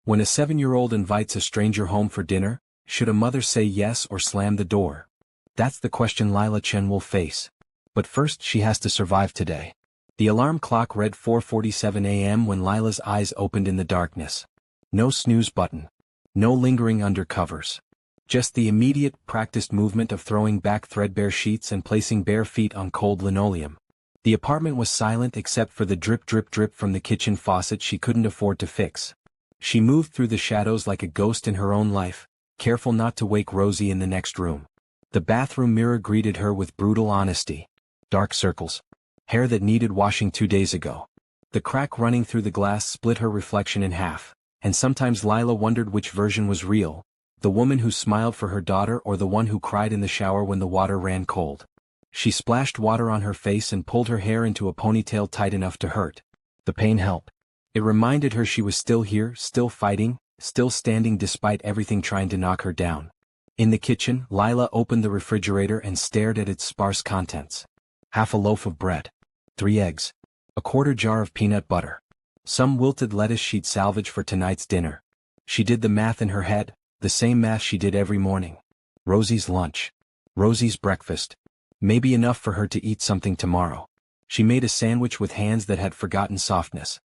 When a 7-year-old invites a stranger home for dinner, should a mother say yes or slam the door? That's the question Lila Chen will face. But first she has to survive today. The alarm clock read 4:47 a.m. when Lila's eyes opened in the darkness. No snooze button. No lingering under covers. Just the immediate, practiced movement of throwing back threadbare sheets and placing bare feet on cold linoleum. The apartment was silent except for the drip drip drip from the kitchen faucet she couldn't afford to fix. She moved through the shadows like a ghost in her own life, careful not to wake Rosie in the next room. The bathroom mirror greeted her with brutal honesty. Dark circles. Hair that needed washing 2 days ago. The crack running through the glass split her reflection in half, and sometimes Lila wondered which version was real, the woman who smiled for her daughter or the one who cried in the shower when the water ran cold. She splashed water on her face and pulled her hair into a ponytail tight enough to hurt. The pain helped. It reminded her she was still here, still fighting, still standing despite everything trying to knock her down. In the kitchen, Lila opened the refrigerator and stared at its sparse contents. Half a loaf of bread. 3 eggs. A quarter jar of peanut butter. Some wilted lettuce she'd salvage for tonight's dinner. She did the math in her head, the same math she did every morning. Rosie's lunch. Rosie's breakfast. Maybe enough for her to eat something tomorrow. She made a sandwich with hands that had forgotten softness.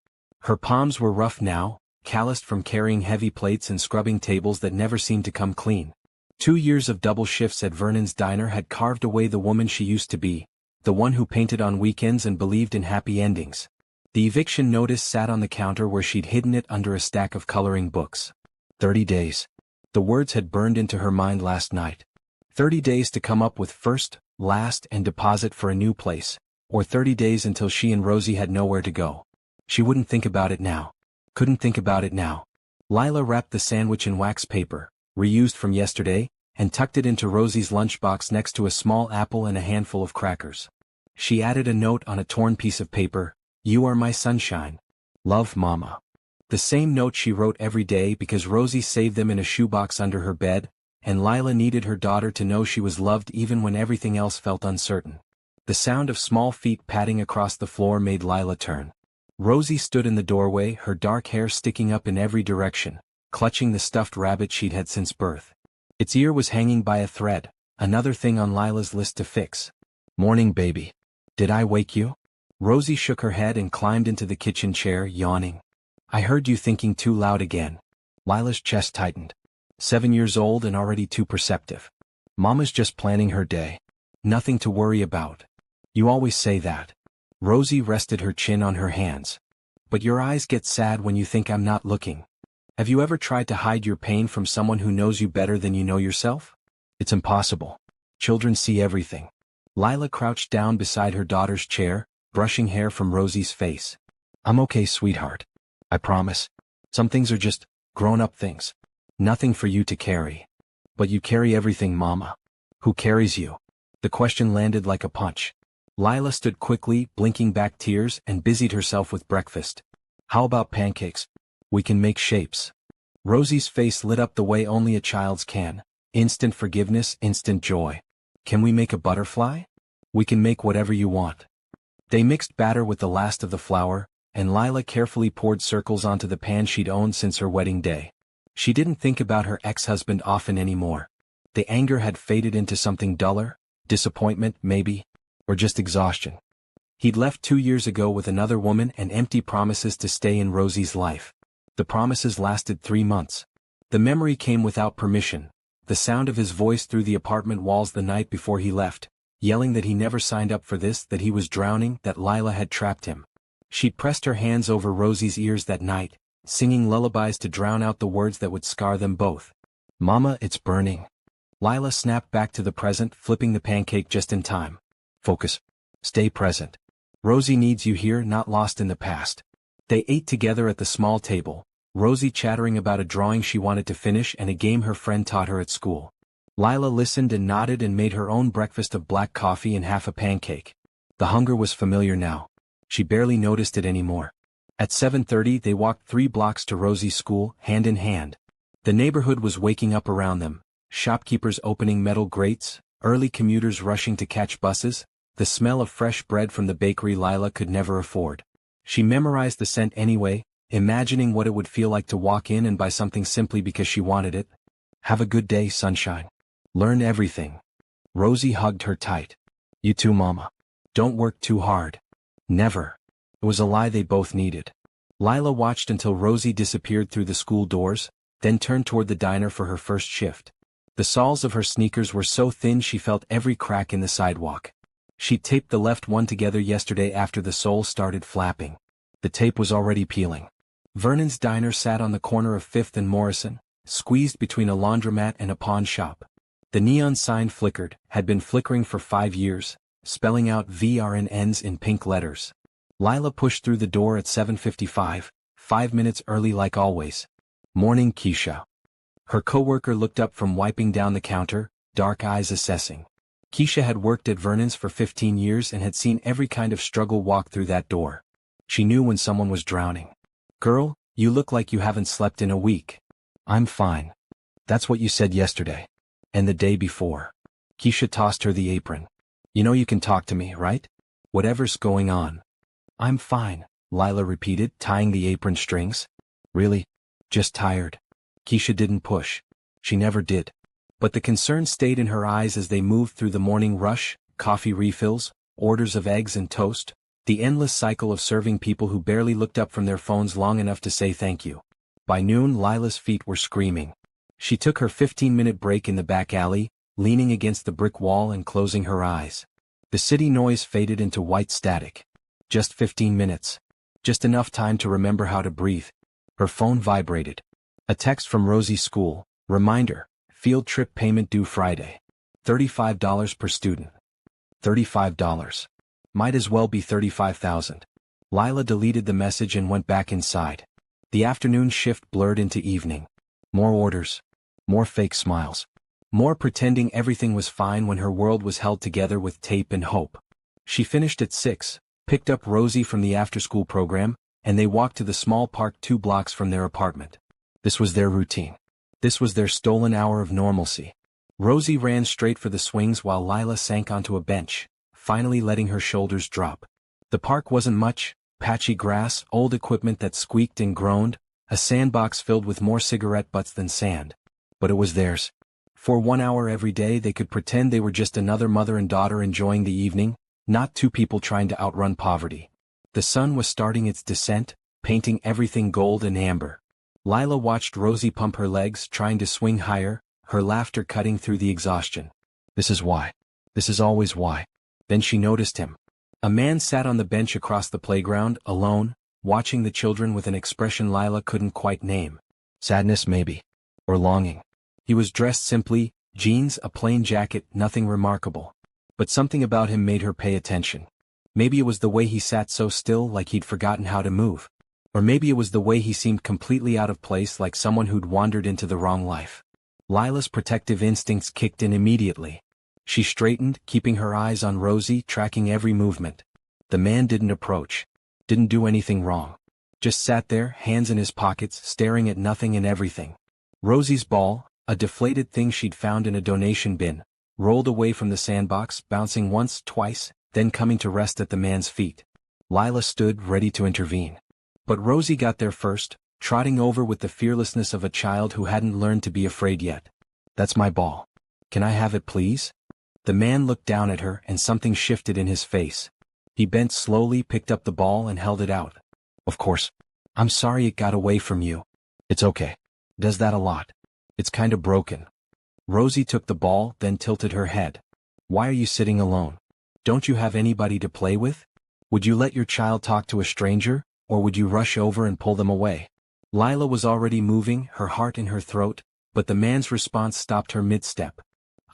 Her palms were rough now, calloused from carrying heavy plates and scrubbing tables that never seemed to come clean. 2 years of double shifts at Vernon's diner had carved away the woman she used to be, the one who painted on weekends and believed in happy endings. The eviction notice sat on the counter where she'd hidden it under a stack of coloring books. 30 days. The words had burned into her mind last night. 30 days to come up with first, last, and deposit for a new place, or 30 days until she and Rosie had nowhere to go. She wouldn't think about it now. Couldn't think about it now. Lila wrapped the sandwich in wax paper, reused from yesterday, and tucked it into Rosie's lunchbox next to a small apple and a handful of crackers. She added a note on a torn piece of paper, "You are my sunshine. Love, Mama." The same note she wrote every day because Rosie saved them in a shoebox under her bed, and Lila needed her daughter to know she was loved even when everything else felt uncertain. The sound of small feet padding across the floor made Lila turn. Rosie stood in the doorway, her dark hair sticking up in every direction, clutching the stuffed rabbit she'd had since birth. Its ear was hanging by a thread, another thing on Lila's list to fix. "Morning, baby. Did I wake you?" Rosie shook her head and climbed into the kitchen chair, yawning. "I heard you thinking too loud again." Lila's chest tightened. 7 years old and already too perceptive. "Mama's just planning her day. Nothing to worry about." "You always say that." Rosie rested her chin on her hands. "But your eyes get sad when you think I'm not looking. Have you ever tried to hide your pain from someone who knows you better than you know yourself? It's impossible. Children see everything." Lila crouched down beside her daughter's chair, brushing hair from Rosie's face. "I'm okay, sweetheart. I promise. Some things are just grown-up things. Nothing for you to carry. But you carry everything, Mama." "Who carries you?" The question landed like a punch. Lila stood quickly, blinking back tears, and busied herself with breakfast. "How about pancakes? We can make shapes." Rosie's face lit up the way only a child's can. Instant forgiveness, instant joy. "Can we make a butterfly?" "We can make whatever you want." They mixed batter with the last of the flour, and Lila carefully poured circles onto the pan she'd owned since her wedding day. She didn't think about her ex-husband often anymore. The anger had faded into something duller, disappointment maybe, or just exhaustion. He'd left 2 years ago with another woman and empty promises to stay in Rosie's life. The promises lasted 3 months. The memory came without permission, the sound of his voice through the apartment walls the night before he left, yelling that he never signed up for this, that he was drowning, that Lila had trapped him. She'd pressed her hands over Rosie's ears that night, singing lullabies to drown out the words that would scar them both. "Mama, it's burning." Lila snapped back to the present, flipping the pancake just in time. "Focus. Stay present. Rosie needs you here, not lost in the past." They ate together at the small table, Rosie chattering about a drawing she wanted to finish and a game her friend taught her at school. Lila listened and nodded and made her own breakfast of black coffee and half a pancake. The hunger was familiar now. She barely noticed it anymore. At 7:30 they walked 3 blocks to Rosie's school, hand in hand. The neighborhood was waking up around them, shopkeepers opening metal grates, early commuters rushing to catch buses, the smell of fresh bread from the bakery Lila could never afford. She memorized the scent anyway, imagining what it would feel like to walk in and buy something simply because she wanted it. Have a good day, sunshine. Learn everything. Rosie hugged her tight. You too, Mama. Don't work too hard. Never. It was a lie they both needed. Lila watched until Rosie disappeared through the school doors, then turned toward the diner for her first shift. The soles of her sneakers were so thin she felt every crack in the sidewalk. She taped the left one together yesterday after the sole started flapping. The tape was already peeling. Vernon's diner sat on the corner of 5th and Morrison, squeezed between a laundromat and a pawn shop. The neon sign flickered, had been flickering for 5 years, spelling out VRNNs in pink letters. Lila pushed through the door at 7:55, 5 minutes early like always. Morning, Keisha. Her coworker looked up from wiping down the counter, dark eyes assessing. Keisha had worked at Vernon's for 15 years and had seen every kind of struggle walk through that door. She knew when someone was drowning. Girl, you look like you haven't slept in a week. I'm fine. That's what you said yesterday. And the day before. Keisha tossed her the apron. You know you can talk to me, right? Whatever's going on. I'm fine, Lila repeated, tying the apron strings. Really? Just tired. Keisha didn't push. She never did. But the concern stayed in her eyes as they moved through the morning rush, coffee refills, orders of eggs and toast, the endless cycle of serving people who barely looked up from their phones long enough to say thank you. By noon, Lila's feet were screaming. She took her 15-minute break in the back alley, leaning against the brick wall and closing her eyes. The city noise faded into white static. Just 15 minutes. Just enough time to remember how to breathe. Her phone vibrated. A text from Rosie's school. Reminder. Field trip payment due Friday. $35 per student. $35. Might as well be $35,000. Lila deleted the message and went back inside. The afternoon shift blurred into evening. More orders. More fake smiles. More pretending everything was fine when her world was held together with tape and hope. She finished at 6, picked up Rosie from the after-school program, and they walked to the small park 2 blocks from their apartment. This was their routine. This was their stolen hour of normalcy. Rosie ran straight for the swings while Lila sank onto a bench, finally letting her shoulders drop. The park wasn't much, patchy grass, old equipment that squeaked and groaned, a sandbox filled with more cigarette butts than sand. But it was theirs. For 1 hour every day they could pretend they were just another mother and daughter enjoying the evening, not 2 people trying to outrun poverty. The sun was starting its descent, painting everything gold and amber. Lila watched Rosie pump her legs, trying to swing higher, her laughter cutting through the exhaustion. This is why. This is always why. Then she noticed him. A man sat on the bench across the playground, alone, watching the children with an expression Lila couldn't quite name. Sadness maybe. Or longing. He was dressed simply, jeans, a plain jacket, nothing remarkable. But something about him made her pay attention. Maybe it was the way he sat so still, like he'd forgotten how to move. Or maybe it was the way he seemed completely out of place, like someone who'd wandered into the wrong life. Lila's protective instincts kicked in immediately. She straightened, keeping her eyes on Rosie, tracking every movement. The man didn't approach. Didn't do anything wrong. Just sat there, hands in his pockets, staring at nothing and everything. Rosie's ball, a deflated thing she'd found in a donation bin, rolled away from the sandbox, bouncing once, twice, then coming to rest at the man's feet. Lila stood, ready to intervene. But Rosie got there first, trotting over with the fearlessness of a child who hadn't learned to be afraid yet. That's my ball. Can I have it, please? The man looked down at her and something shifted in his face. He bent slowly, picked up the ball and held it out. Of course. I'm sorry it got away from you. It's okay. Does that a lot. It's kinda broken. Rosie took the ball, then tilted her head. Why are you sitting alone? Don't you have anybody to play with? Would you let your child talk to a stranger, or would you rush over and pull them away? Lila was already moving, her heart in her throat, but the man's response stopped her mid-step.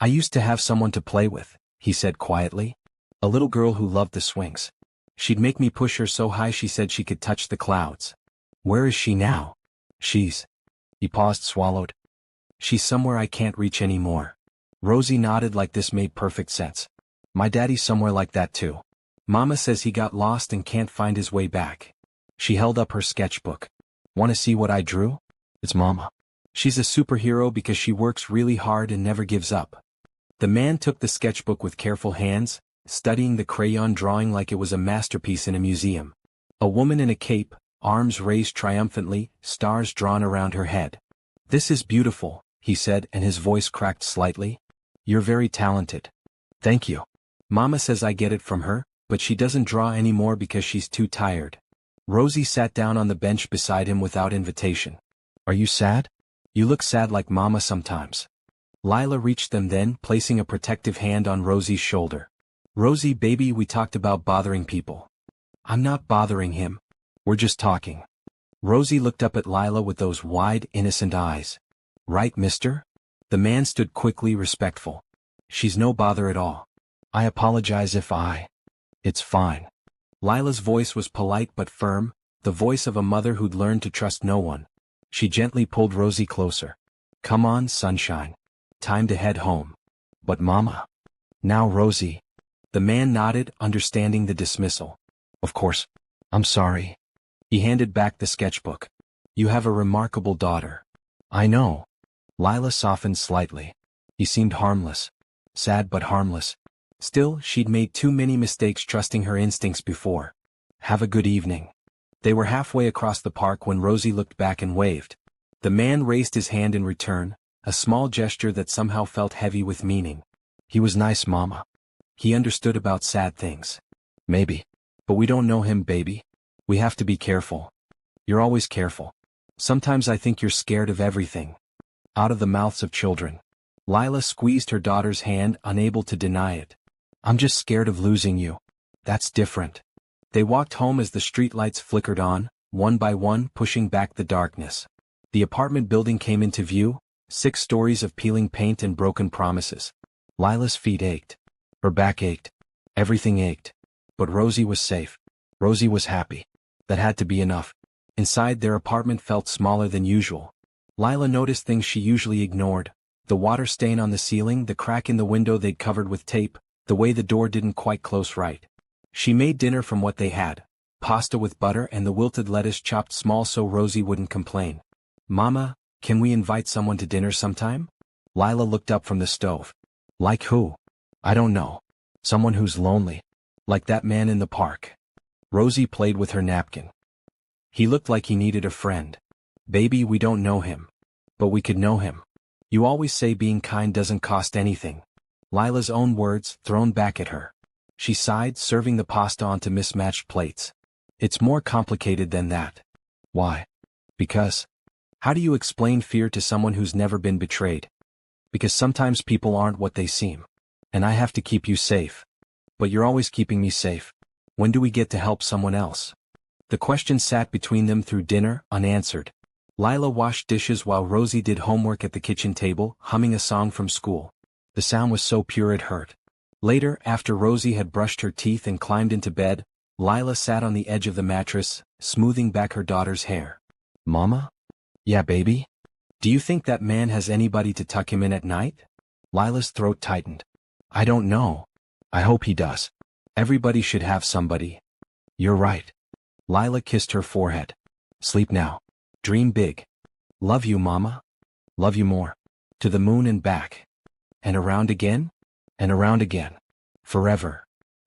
I used to have someone to play with, he said quietly. A little girl who loved the swings. She'd make me push her so high she said she could touch the clouds. Where is she now? He paused, swallowed. She's somewhere I can't reach anymore. Rosie nodded like this made perfect sense. My daddy's somewhere like that too. Mama says he got lost and can't find his way back. She held up her sketchbook. Want to see what I drew? It's Mama. She's a superhero because she works really hard and never gives up. The man took the sketchbook with careful hands, studying the crayon drawing like it was a masterpiece in a museum. A woman in a cape, arms raised triumphantly, stars drawn around her head. "This is beautiful," he said, and his voice cracked slightly. "You're very talented." "Thank you. Mama says I get it from her, but she doesn't draw anymore because she's too tired." Rosie sat down on the bench beside him without invitation. "Are you sad? You look sad like Mama sometimes." Lila reached them then, placing a protective hand on Rosie's shoulder. "Rosie baby, we talked about bothering people." "I'm not bothering him. We're just talking." Rosie looked up at Lila with those wide, innocent eyes. "Right, mister?" The man stood quickly, respectful. "She's no bother at all. I apologize if I—" "It's fine." Lila's voice was polite but firm, the voice of a mother who'd learned to trust no one. She gently pulled Rosie closer. "Come on, sunshine. Time to head home." "But Mama." "Now Rosie." The man nodded, understanding the dismissal. "Of course. I'm sorry." He handed back the sketchbook. "You have a remarkable daughter." "I know." Lila softened slightly. He seemed harmless. Sad but harmless. Still, she'd made too many mistakes trusting her instincts before. "Have a good evening." They were halfway across the park when Rosie looked back and waved. The man raised his hand in return, a small gesture that somehow felt heavy with meaning. "He was nice, Mama. He understood about sad things." "Maybe. But we don't know him, baby. We have to be careful." "You're always careful. Sometimes I think you're scared of everything." Out of the mouths of children. Lila squeezed her daughter's hand, unable to deny it. "I'm just scared of losing you." "That's different." They walked home as the streetlights flickered on, one by one, pushing back the darkness. The apartment building came into view, 6 stories of peeling paint and broken promises. Lila's feet ached. Her back ached. Everything ached. But Rosie was safe. Rosie was happy. That had to be enough. Inside, their apartment felt smaller than usual. Lila noticed things she usually ignored. The water stain on the ceiling, the crack in the window they'd covered with tape, the way the door didn't quite close right. She made dinner from what they had. Pasta with butter and the wilted lettuce chopped small so Rosie wouldn't complain. "Mama, can we invite someone to dinner sometime?" Lila looked up from the stove. "Like who?" "I don't know. Someone who's lonely. Like that man in the park." Rosie played with her napkin. "He looked like he needed a friend." "Baby, we don't know him. But we could know him. You always say being kind doesn't cost anything." Lila's own words, thrown back at her. She sighed, serving the pasta onto mismatched plates. "It's more complicated than that." "Why?" "Because." "How do you explain fear to someone who's never been betrayed?" "Because sometimes people aren't what they seem. And I have to keep you safe." "But you're always keeping me safe. When do we get to help someone else?" The question sat between them through dinner, unanswered. Lila washed dishes while Rosie did homework at the kitchen table, humming a song from school. The sound was so pure it hurt. Later, after Rosie had brushed her teeth and climbed into bed, Lila sat on the edge of the mattress, smoothing back her daughter's hair. "Mama?" "Yeah, baby?" "Do you think that man has anybody to tuck him in at night?" Lila's throat tightened. "I don't know. I hope he does. Everybody should have somebody." "You're right." Lila kissed her forehead. "Sleep now. Dream big." "Love you, Mama." "Love you more. To the moon and back." "And around again?" "And around again. Forever."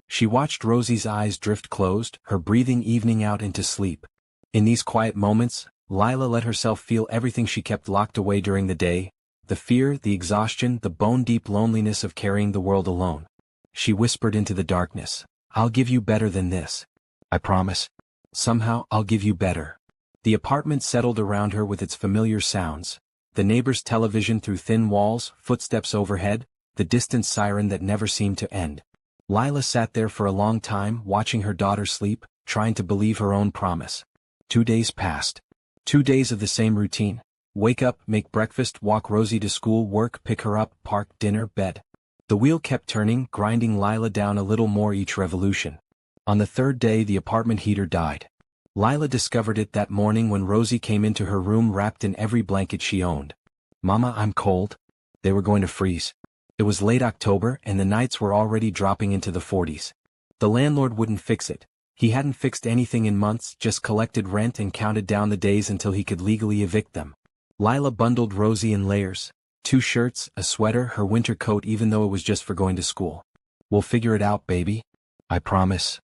She watched Rosie's eyes drift closed, her breathing evening out into sleep. In these quiet moments, Lila let herself feel everything she kept locked away during the day, the fear, the exhaustion, the bone-deep loneliness of carrying the world alone. She whispered into the darkness, "I'll give you better than this. I promise. Somehow, I'll give you better." The apartment settled around her with its familiar sounds, the neighbor's television through thin walls, footsteps overhead, the distant siren that never seemed to end. Lila sat there for a long time, watching her daughter sleep, trying to believe her own promise. 2 days passed. 2 days of the same routine. Wake up, make breakfast, walk Rosie to school, work, pick her up, park, dinner, bed. The wheel kept turning, grinding Lila down a little more each revolution. On the 3rd day, the apartment heater died. Lila discovered it that morning when Rosie came into her room wrapped in every blanket she owned. "Mama, I'm cold." They were going to freeze. It was late October and the nights were already dropping into the 40s. The landlord wouldn't fix it. He hadn't fixed anything in months, just collected rent and counted down the days until he could legally evict them. Lila bundled Rosie in layers. 2 shirts, a sweater, her winter coat, even though it was just for going to school. "We'll figure it out, baby. I promise."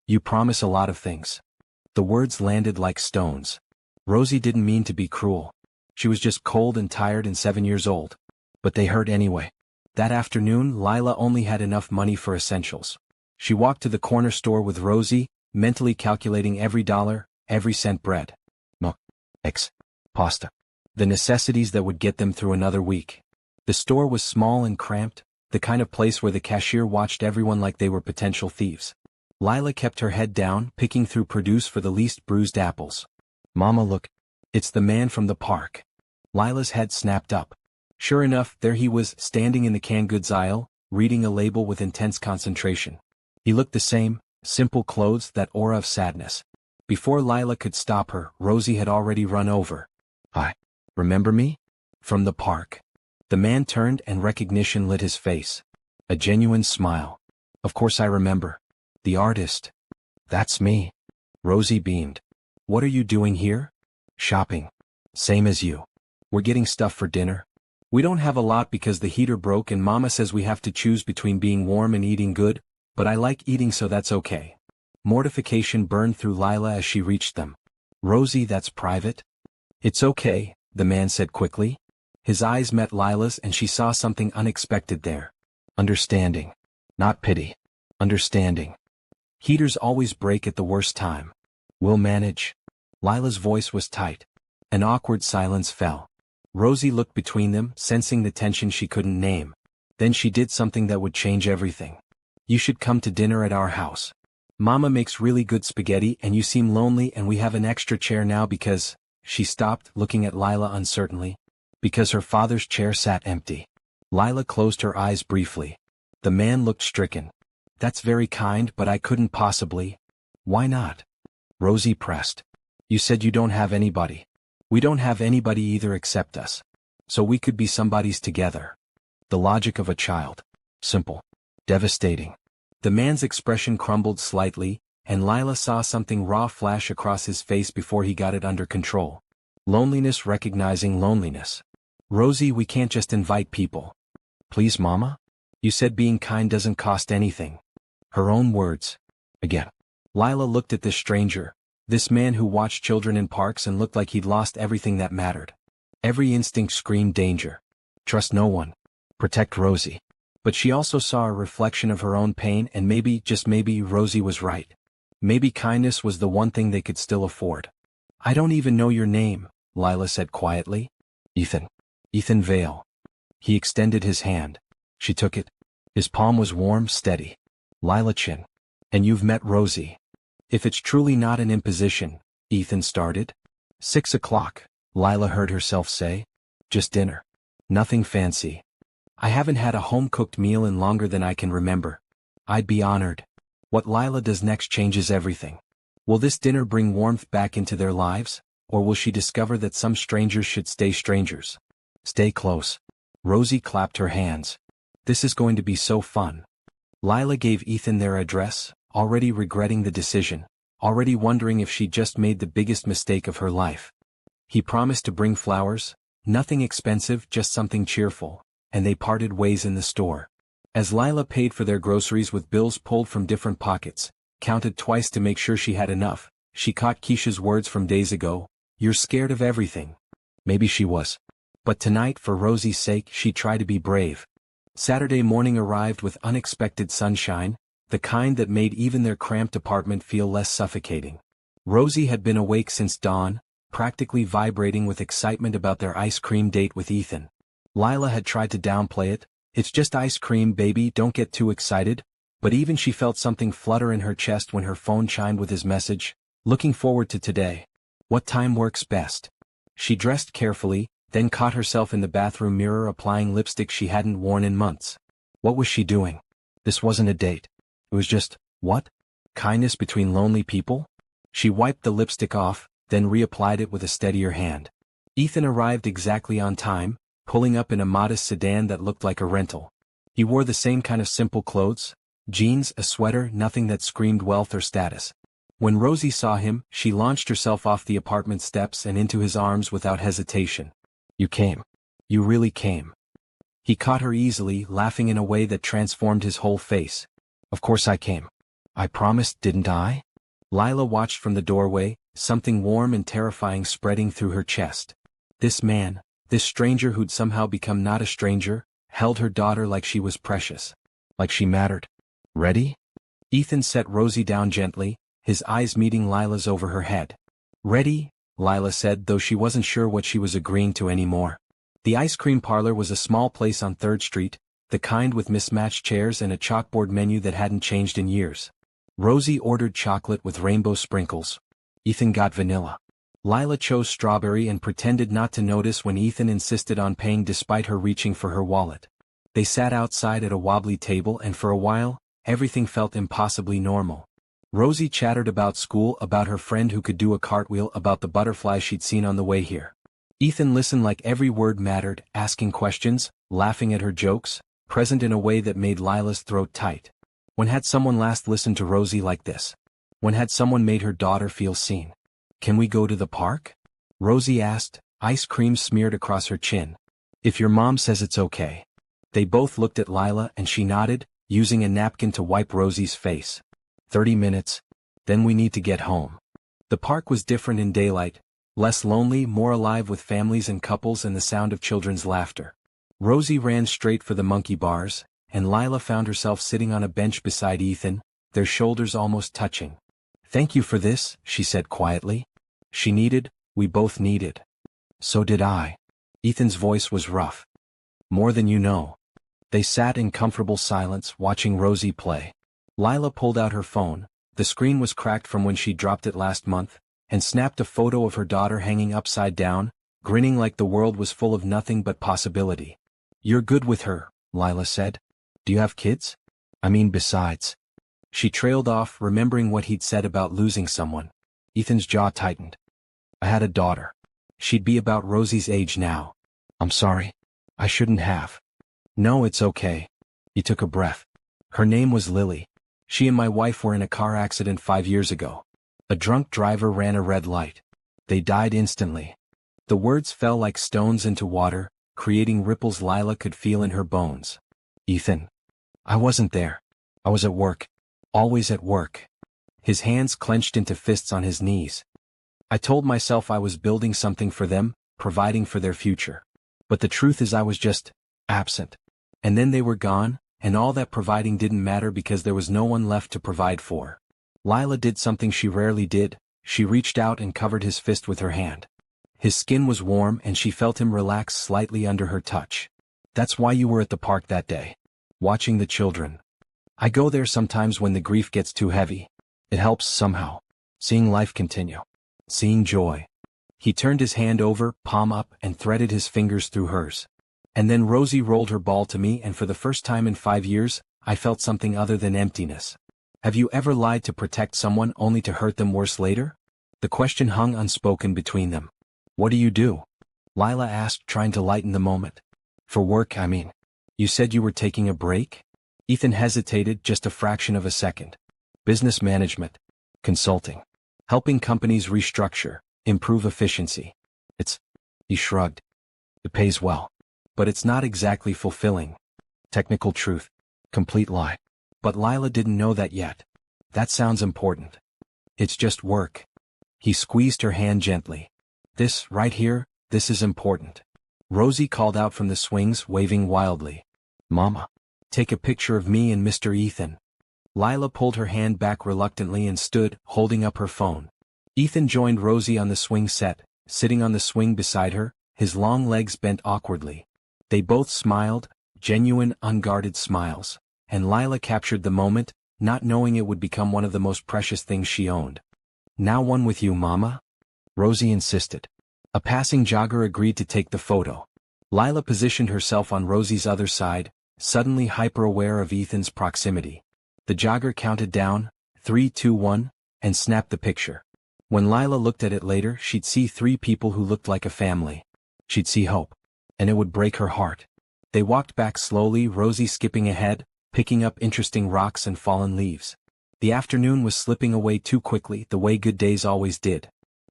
"You promise a lot of things." The words landed like stones. Rosie didn't mean to be cruel. She was just cold and tired and 7 years old. But they hurt anyway. That afternoon, Lila only had enough money for essentials. She walked to the corner store with Rosie, mentally calculating every dollar, every cent: bread, milk, eggs, pasta. The necessities that would get them through another week. The store was small and cramped, the kind of place where the cashier watched everyone like they were potential thieves. Lila kept her head down, picking through produce for the least bruised apples. "Mama, look. It's the man from the park." Lila's head snapped up. Sure enough, there he was, standing in the canned goods aisle, reading a label with intense concentration. He looked the same, simple clothes, that aura of sadness. Before Lila could stop her, Rosie had already run over. "Hi. Remember me? From the park." The man turned and recognition lit his face. A genuine smile. "Of course I remember. The artist." "That's me." Rosie beamed. "What are you doing here?" "Shopping. Same as you. We're getting stuff for dinner. We don't have a lot because the heater broke and Mama says we have to choose between being warm and eating good, but I like eating, so that's okay." Mortification burned through Lila as she reached them. "Rosie, that's private." "It's okay," the man said quickly. His eyes met Lila's and she saw something unexpected there. Understanding. Not pity. Understanding. "Heaters always break at the worst time. We'll manage." Lila's voice was tight. An awkward silence fell. Rosie looked between them, sensing the tension she couldn't name. Then she did something that would change everything. "You should come to dinner at our house. Mama makes really good spaghetti and you seem lonely, and we have an extra chair now because—" She stopped, looking at Lila uncertainly. "Because her father's chair sat empty." Lila closed her eyes briefly. The man looked stricken. "That's very kind, but I couldn't possibly." "Why not?" Rosie pressed. "You said you don't have anybody." "We don't have anybody either except us. So we could be somebody's together." The logic of a child. Simple. Devastating. The man's expression crumbled slightly, and Lila saw something raw flash across his face before he got it under control. Loneliness recognizing loneliness. "Rosie, we can't just invite people." "Please, Mama? You said being kind doesn't cost anything." Her own words. Again. Lila looked at this stranger, this man who watched children in parks and looked like he'd lost everything that mattered. Every instinct screamed danger. Trust no one. Protect Rosie. But she also saw a reflection of her own pain, and maybe, just maybe, Rosie was right. Maybe kindness was the one thing they could still afford. "I don't even know your name," Lila said quietly. "Ethan. Ethan Vale." He extended his hand. She took it. His palm was warm, steady. "Lila Chin. And you've met Rosie." "If it's truly not an imposition," Ethan started. 6 o'clock, Lila heard herself say. "Just dinner. Nothing fancy. I haven't had a home-cooked meal in longer than I can remember." "I'd be honored." What Lila does next changes everything. Will this dinner bring warmth back into their lives, or will she discover that some strangers should stay strangers? Stay close. Rosie clapped her hands. "This is going to be so fun." Lila gave Ethan their address, already regretting the decision, already wondering if she'd just made the biggest mistake of her life. He promised to bring flowers, nothing expensive, just something cheerful, and they parted ways in the store. As Lila paid for their groceries with bills pulled from different pockets, counted twice to make sure she had enough, she caught Keisha's words from days ago. "You're scared of everything." Maybe she was. But tonight, for Rosie's sake, she'd try to be brave. Saturday morning arrived with unexpected sunshine, the kind that made even their cramped apartment feel less suffocating. Rosie had been awake since dawn, practically vibrating with excitement about their ice cream date with Ethan. Lila had tried to downplay it. "It's just ice cream, baby, don't get too excited." But even she felt something flutter in her chest when her phone chimed with his message. "Looking forward to today. What time works best?" She dressed carefully, then caught herself in the bathroom mirror applying lipstick she hadn't worn in months. What was she doing? This wasn't a date. It was just, what? Kindness between lonely people? She wiped the lipstick off, then reapplied it with a steadier hand. Ethan arrived exactly on time, pulling up in a modest sedan that looked like a rental. He wore the same kind of simple clothes, jeans, a sweater, nothing that screamed wealth or status. When Rosie saw him, she launched herself off the apartment steps and into his arms without hesitation. "You came. You really came." He caught her easily, laughing in a way that transformed his whole face. "Of course I came. I promised, didn't I?" Lila watched from the doorway, something warm and terrifying spreading through her chest. This man, this stranger who'd somehow become not a stranger, held her daughter like she was precious. Like she mattered. Ready? Ethan set Rosie down gently, his eyes meeting Lila's over her head. Ready? Lila said, though she wasn't sure what she was agreeing to anymore. The ice cream parlor was a small place on 3rd Street, the kind with mismatched chairs and a chalkboard menu that hadn't changed in years. Rosie ordered chocolate with rainbow sprinkles. Ethan got vanilla. Lila chose strawberry and pretended not to notice when Ethan insisted on paying despite her reaching for her wallet. They sat outside at a wobbly table and for a while, everything felt impossibly normal. Rosie chattered about school, about her friend who could do a cartwheel, about the butterflies she'd seen on the way here. Ethan listened like every word mattered, asking questions, laughing at her jokes, present in a way that made Lila's throat tight. When had someone last listened to Rosie like this? When had someone made her daughter feel seen? Can we go to the park? Rosie asked, ice cream smeared across her chin. If your mom says it's okay. They both looked at Lila and she nodded, using a napkin to wipe Rosie's face. 30 minutes. Then we need to get home. The park was different in daylight, less lonely, more alive with families and couples and the sound of children's laughter. Rosie ran straight for the monkey bars, and Lila found herself sitting on a bench beside Ethan, their shoulders almost touching. Thank you for this, she said quietly. We both needed. So did I. Ethan's voice was rough. More than you know. They sat in comfortable silence, watching Rosie play. Lila pulled out her phone, the screen was cracked from when she dropped it last month, and snapped a photo of her daughter hanging upside down, grinning like the world was full of nothing but possibility. You're good with her, Lila said. Do you have kids? I mean besides. She trailed off, remembering what he'd said about losing someone. Ethan's jaw tightened. I had a daughter. She'd be about Rosie's age now. I'm sorry. I shouldn't have. No, it's okay. He took a breath. Her name was Lily. She and my wife were in a car accident 5 years ago. A drunk driver ran a red light. They died instantly. The words fell like stones into water, creating ripples Lila could feel in her bones. Ethan. I wasn't there. I was at work. Always at work. His hands clenched into fists on his knees. I told myself I was building something for them, providing for their future. But the truth is I was just absent. And then they were gone, and all that providing didn't matter because there was no one left to provide for. Lila did something she rarely did. She reached out and covered his fist with her hand. His skin was warm and she felt him relax slightly under her touch. That's why you were at the park that day. Watching the children. I go there sometimes when the grief gets too heavy. It helps somehow. Seeing life continue. Seeing joy. He turned his hand over, palm up, and threaded his fingers through hers. And then Rosie rolled her ball to me, and for the first time in 5 years, I felt something other than emptiness. Have you ever lied to protect someone only to hurt them worse later? The question hung unspoken between them. What do you do? Lila asked, trying to lighten the moment. For work, I mean. You said you were taking a break? Ethan hesitated just a fraction of a second. Business management. Consulting. Helping companies restructure, improve efficiency. He shrugged. It pays well. But it's not exactly fulfilling. Technical truth. Complete lie. But Lila didn't know that yet. That sounds important. It's just work. He squeezed her hand gently. This, right here, this is important. Rosie called out from the swings, waving wildly. Mama. Take a picture of me and Mr. Ethan. Lila pulled her hand back reluctantly and stood, holding up her phone. Ethan joined Rosie on the swing set, sitting on the swing beside her, his long legs bent awkwardly. They both smiled, genuine, unguarded smiles, and Lila captured the moment, not knowing it would become one of the most precious things she owned. Now one with you, Mama? Rosie insisted. A passing jogger agreed to take the photo. Lila positioned herself on Rosie's other side, suddenly hyper-aware of Ethan's proximity. The jogger counted down, 3, 2, 1, and snapped the picture. When Lila looked at it later, she'd see 3 people who looked like a family. She'd see hope. And it would break her heart. They walked back slowly, Rosie skipping ahead, picking up interesting rocks and fallen leaves. The afternoon was slipping away too quickly, the way good days always did.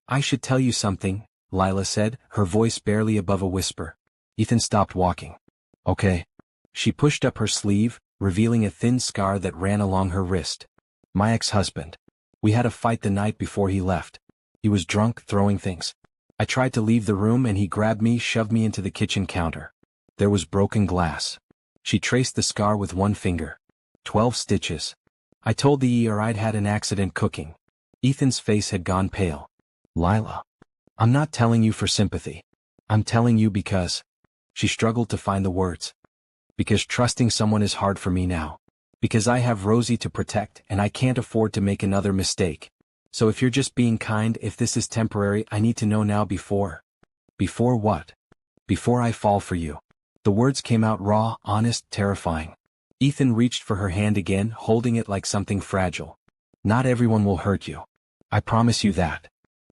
I should tell you something, Lila said, her voice barely above a whisper. Ethan stopped walking. Okay. She pushed up her sleeve, revealing a thin scar that ran along her wrist. My ex-husband. We had a fight the night before he left. He was drunk, throwing things. I tried to leave the room and he grabbed me, shoved me into the kitchen counter. There was broken glass. She traced the scar with one finger. 12 stitches. I told the ER I'd had an accident cooking. Ethan's face had gone pale. Lila. I'm not telling you for sympathy. I'm telling you because... She struggled to find the words. Because trusting someone is hard for me now. Because I have Rosie to protect and I can't afford to make another mistake. So if you're just being kind, if this is temporary, I need to know now before. Before what? Before I fall for you. The words came out raw, honest, terrifying. Ethan reached for her hand again, holding it like something fragile. Not everyone will hurt you. I promise you that.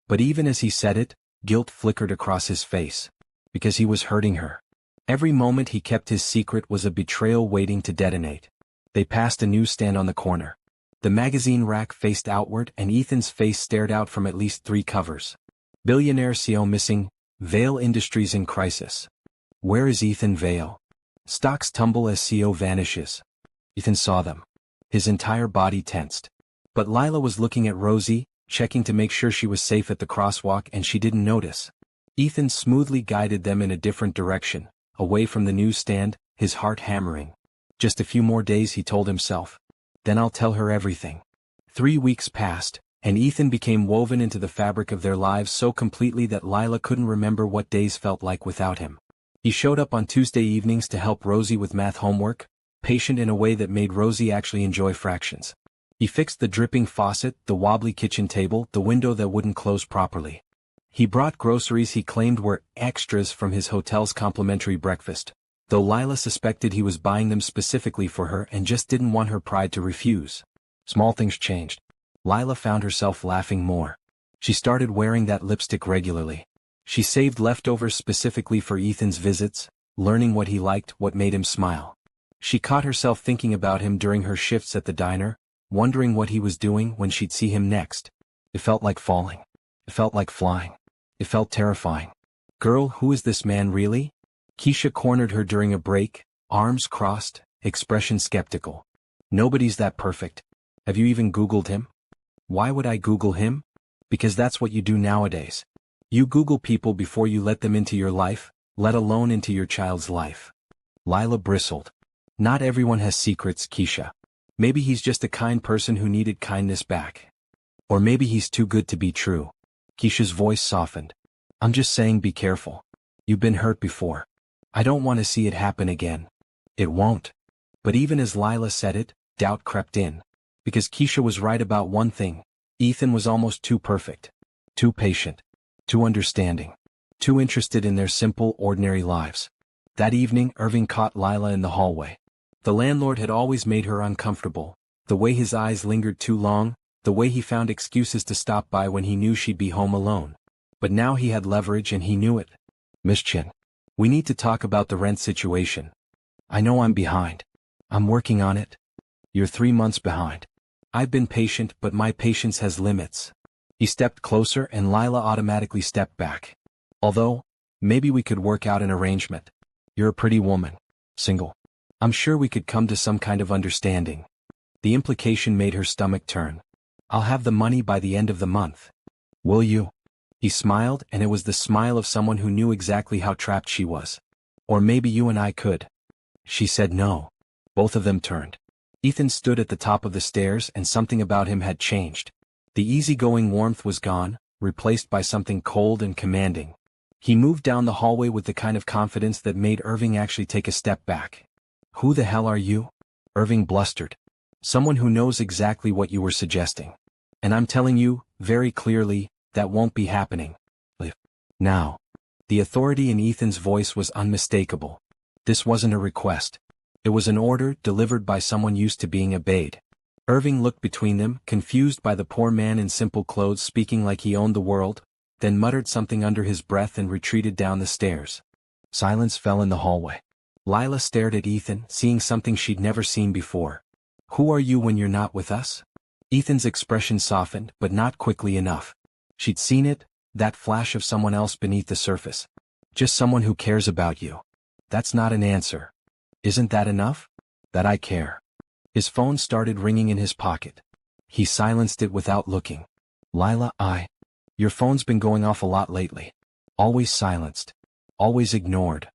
But even as he said it, guilt flickered across his face. Because he was hurting her. Every moment he kept his secret was a betrayal waiting to detonate. They passed a newsstand on the corner. The magazine rack faced outward and Ethan's face stared out from at least 3 covers. Billionaire CEO missing, Vale Industries in crisis. Where is Ethan Vale? Stocks tumble as CEO vanishes. Ethan saw them. His entire body tensed. But Lila was looking at Rosie, checking to make sure she was safe at the crosswalk, and she didn't notice. Ethan smoothly guided them in a different direction, away from the newsstand, his heart hammering. Just a few more days, he told himself. Then I'll tell her everything. 3 weeks passed, and Ethan became woven into the fabric of their lives so completely that Lila couldn't remember what days felt like without him. He showed up on Tuesday evenings to help Rosie with math homework, patient in a way that made Rosie actually enjoy fractions. He fixed the dripping faucet, the wobbly kitchen table, the window that wouldn't close properly. He brought groceries he claimed were extras from his hotel's complimentary breakfast, though Lila suspected he was buying them specifically for her and just didn't want her pride to refuse. Small things changed. Lila found herself laughing more. She started wearing that lipstick regularly. She saved leftovers specifically for Ethan's visits, learning what he liked, what made him smile. She caught herself thinking about him during her shifts at the diner, wondering what he was doing when she'd see him next. It felt like falling. It felt like flying. It felt terrifying. Girl, who is this man really? Keisha cornered her during a break, arms crossed, expression skeptical. Nobody's that perfect. Have you even Googled him? Why would I Google him? Because that's what you do nowadays. You Google people before you let them into your life, let alone into your child's life. Lila bristled. Not everyone has secrets, Keisha. Maybe he's just a kind person who needed kindness back. Or maybe he's too good to be true. Keisha's voice softened. I'm just saying be careful. You've been hurt before. I don't want to see it happen again. It won't. But even as Lila said it, doubt crept in. Because Keisha was right about one thing. Ethan was almost too perfect. Too patient. Too understanding. Too interested in their simple, ordinary lives. That evening, Irving caught Lila in the hallway. The landlord had always made her uncomfortable. The way his eyes lingered too long, the way he found excuses to stop by when he knew she'd be home alone. But now he had leverage and he knew it. Miss Chin. We need to talk about the rent situation. I know I'm behind. I'm working on it. You're 3 months behind. I've been patient, but my patience has limits. He stepped closer and Lila automatically stepped back. Although, maybe we could work out an arrangement. You're a pretty woman. Single. I'm sure we could come to some kind of understanding. The implication made her stomach turn. I'll have the money by the end of the month. Will you? He smiled, and it was the smile of someone who knew exactly how trapped she was. Or maybe you and I could. She said no. Both of them turned. Ethan stood at the top of the stairs and something about him had changed. The easygoing warmth was gone, replaced by something cold and commanding. He moved down the hallway with the kind of confidence that made Irving actually take a step back. Who the hell are you? Irving blustered. Someone who knows exactly what you were suggesting. And I'm telling you, very clearly, that won't be happening. Now. The authority in Ethan's voice was unmistakable. This wasn't a request. It was an order delivered by someone used to being obeyed. Irving looked between them, confused by the poor man in simple clothes speaking like he owned the world, then muttered something under his breath and retreated down the stairs. Silence fell in the hallway. Lila stared at Ethan, seeing something she'd never seen before. Who are you when you're not with us? Ethan's expression softened, but not quickly enough. She'd seen it, that flash of someone else beneath the surface. Just someone who cares about you. That's not an answer. Isn't that enough? That I care. His phone started ringing in his pocket. He silenced it without looking. Lila, your phone's been going off a lot lately. Always silenced. Always ignored.